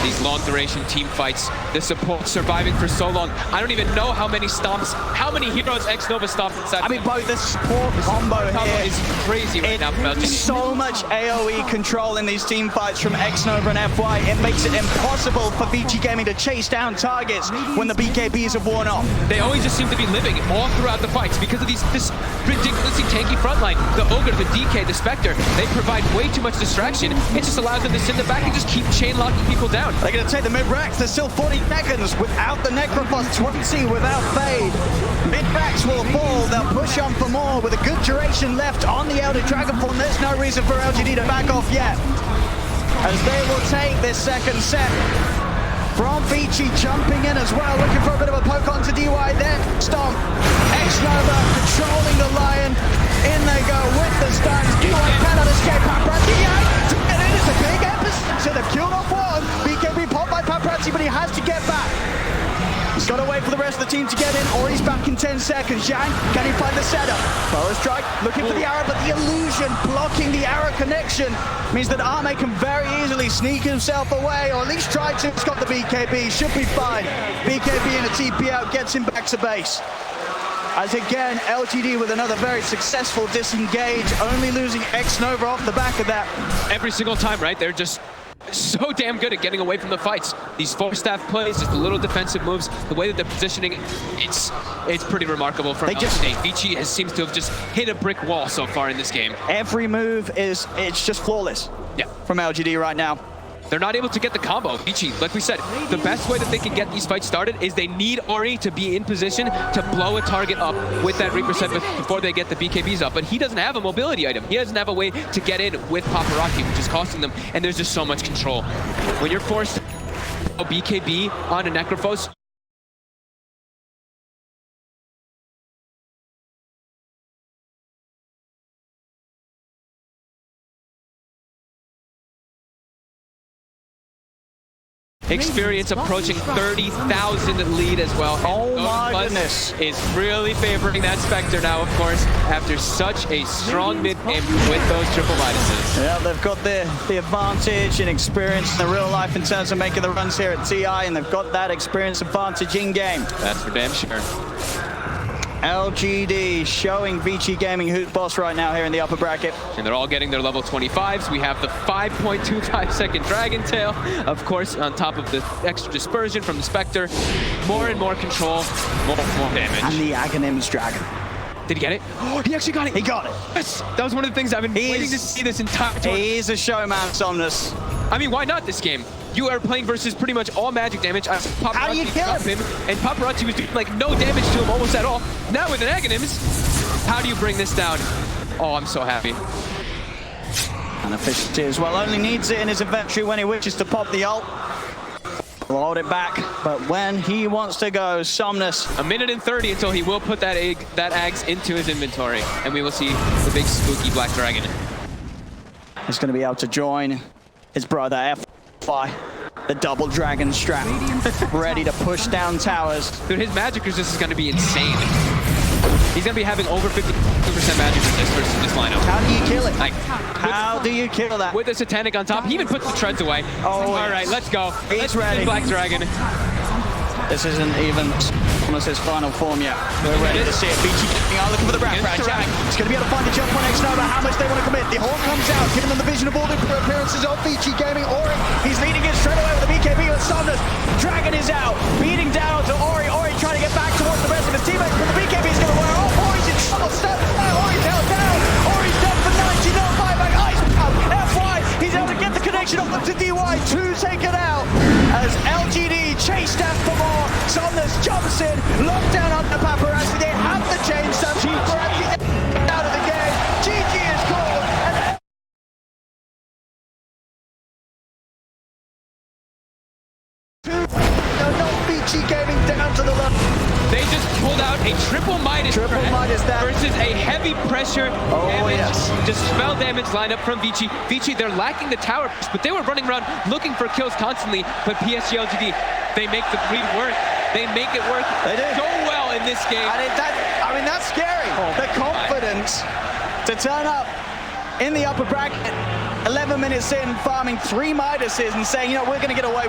These long duration team fights, the support surviving for so long. I don't even know how many stomps, how many heroes X-Nova stomped inside. I mean, both the support combo here is crazy right now from LGD. So much AoE control in these team fights from X-Nova and FY. It makes it impossible for Vici Gaming to chase down targets when the BKBs have worn off. They always just seem to be living all throughout the fights because of this ridiculously tanky frontline. The Ogre, the DK, the Spectre, they provide way too much distraction. It just allows them to sit in the back and just keep chain locking people down. They're going to take the mid-racks. There's still 40 seconds without the Necrophos, 20 without Fade. Mid-racks will fall. They'll push on for more with a good duration left on the Elder Dragon form. There's no reason for LGD to back off yet, as they will take this second set. From Vici jumping in as well, looking for a bit of a poke onto DY there. Stomp. X-Nova controlling the Lion. In they go with the stuns. DY cannot escape Paparazzi. And it is a big episode. So they've killed off one. BKB popped by Paparazzi, but he has to get back. He's got to wait for the rest of the team to get in, or he's back in 10 seconds. Yang, can he find the setup? Power strike, looking for the arrow, but the illusion blocking the arrow connection means that Arme can very easily sneak himself away, or at least try to. He's got the BKB, should be fine. BKB in a TP out gets him back to base. As again, LGD with another very successful disengage, only losing X-Nova off the back of that. Every single time, right? They're just so damn good at getting away from the fights. These four-staff plays, just the little defensive moves, the way that they're positioning, it's pretty remarkable from LGD. Vici seems to have just hit a brick wall so far in this game. Every move it's just flawless. Yeah. From LGD right now. They're not able to get the combo. Vici, like we said, the best way that they can get these fights started is they need Ori to be in position to blow a target up with that Reaper set before they get the BKBs up. But he doesn't have a mobility item. He doesn't have a way to get in with Paparazzi, which is costing them. And there's just so much control. When you're forced to a BKB on a Necrophos, experience approaching 30,000 lead as well. Oh my goodness. Is really favoring that Spectre now, of course, after such a strong mid game with those triple minuses. Yeah, they've got the advantage and experience in the real life in terms of making the runs here at TI, and they've got that experience advantage in game. That's for damn sure. LGD showing Vici Gaming who's boss right now here in the upper bracket. And they're all getting their level 25s. We have the 5.25 second Dragon Tail, of course, on top of the extra dispersion from the Spectre. More and more control, more damage. And the Aghanim's Dragon. Did he get it? Oh, he actually got it. He got it. Yes, that was one of the things I've been waiting to see this entire tournament. He's a showman, Somnus. I mean, why not this game? You are playing versus pretty much all magic damage. How do you kill him? And Paparazzi was doing like no damage to him almost at all. Now with an Aghanims, how do you bring this down? Oh, I'm so happy. And efficiency as well. Only needs it in his inventory when he wishes to pop the ult. We'll hold it back, but when he wants to go, Somnus. 1 minute and 30 until he will put that Aghs into his inventory, and we will see the big spooky black dragon. He's going to be able to join his brother FY, the double dragon strap, ready to push down towers. Dude, his magic resist is going to be insane. He's going to be having over 50% magic resist versus this lineup. How do you kill it? Like, how do you kill that? With the Satanic on top, he even puts the treads away. Oh, all right, let's go. He's ready. Black Dragon. This isn't even almost his final form yet. We're ready to see it. Vici looking for the GrandGrant. He's going to be able to find the jump on X Nova. How much they want to commit. The horn comes out, giving them the vision of all the appearances of Vici Gaming. Ori, he's leading it straight away with the BKB with Somnus. Dragon is out, beating down to Ori. Ori trying to get back towards the rest of his teammates, but the BKB is going to wear off. Ori's in trouble. Step down. Ori's held down. Ori's dead for 90. No buyback. Ice out. FY, he's able to get the connection up to DY. 2 taken out as LGD chased out for more. Somnus jumps in, locked down under Paparazzi. They have the change. So Paparazzi out of the game. GG is called. Vici Gaming down to the left. They just pulled out a triple Midas versus a heavy pressure damage, just spell damage lineup from Vici. Vici, they're lacking the tower, but they were running around looking for kills constantly. But PSG.LGD, they make the breed work. They make it work so well in this game. And I mean, that's scary. The confidence to turn up in the upper bracket, 11 minutes in, farming 3 Midases and saying, you know, we're going to get away.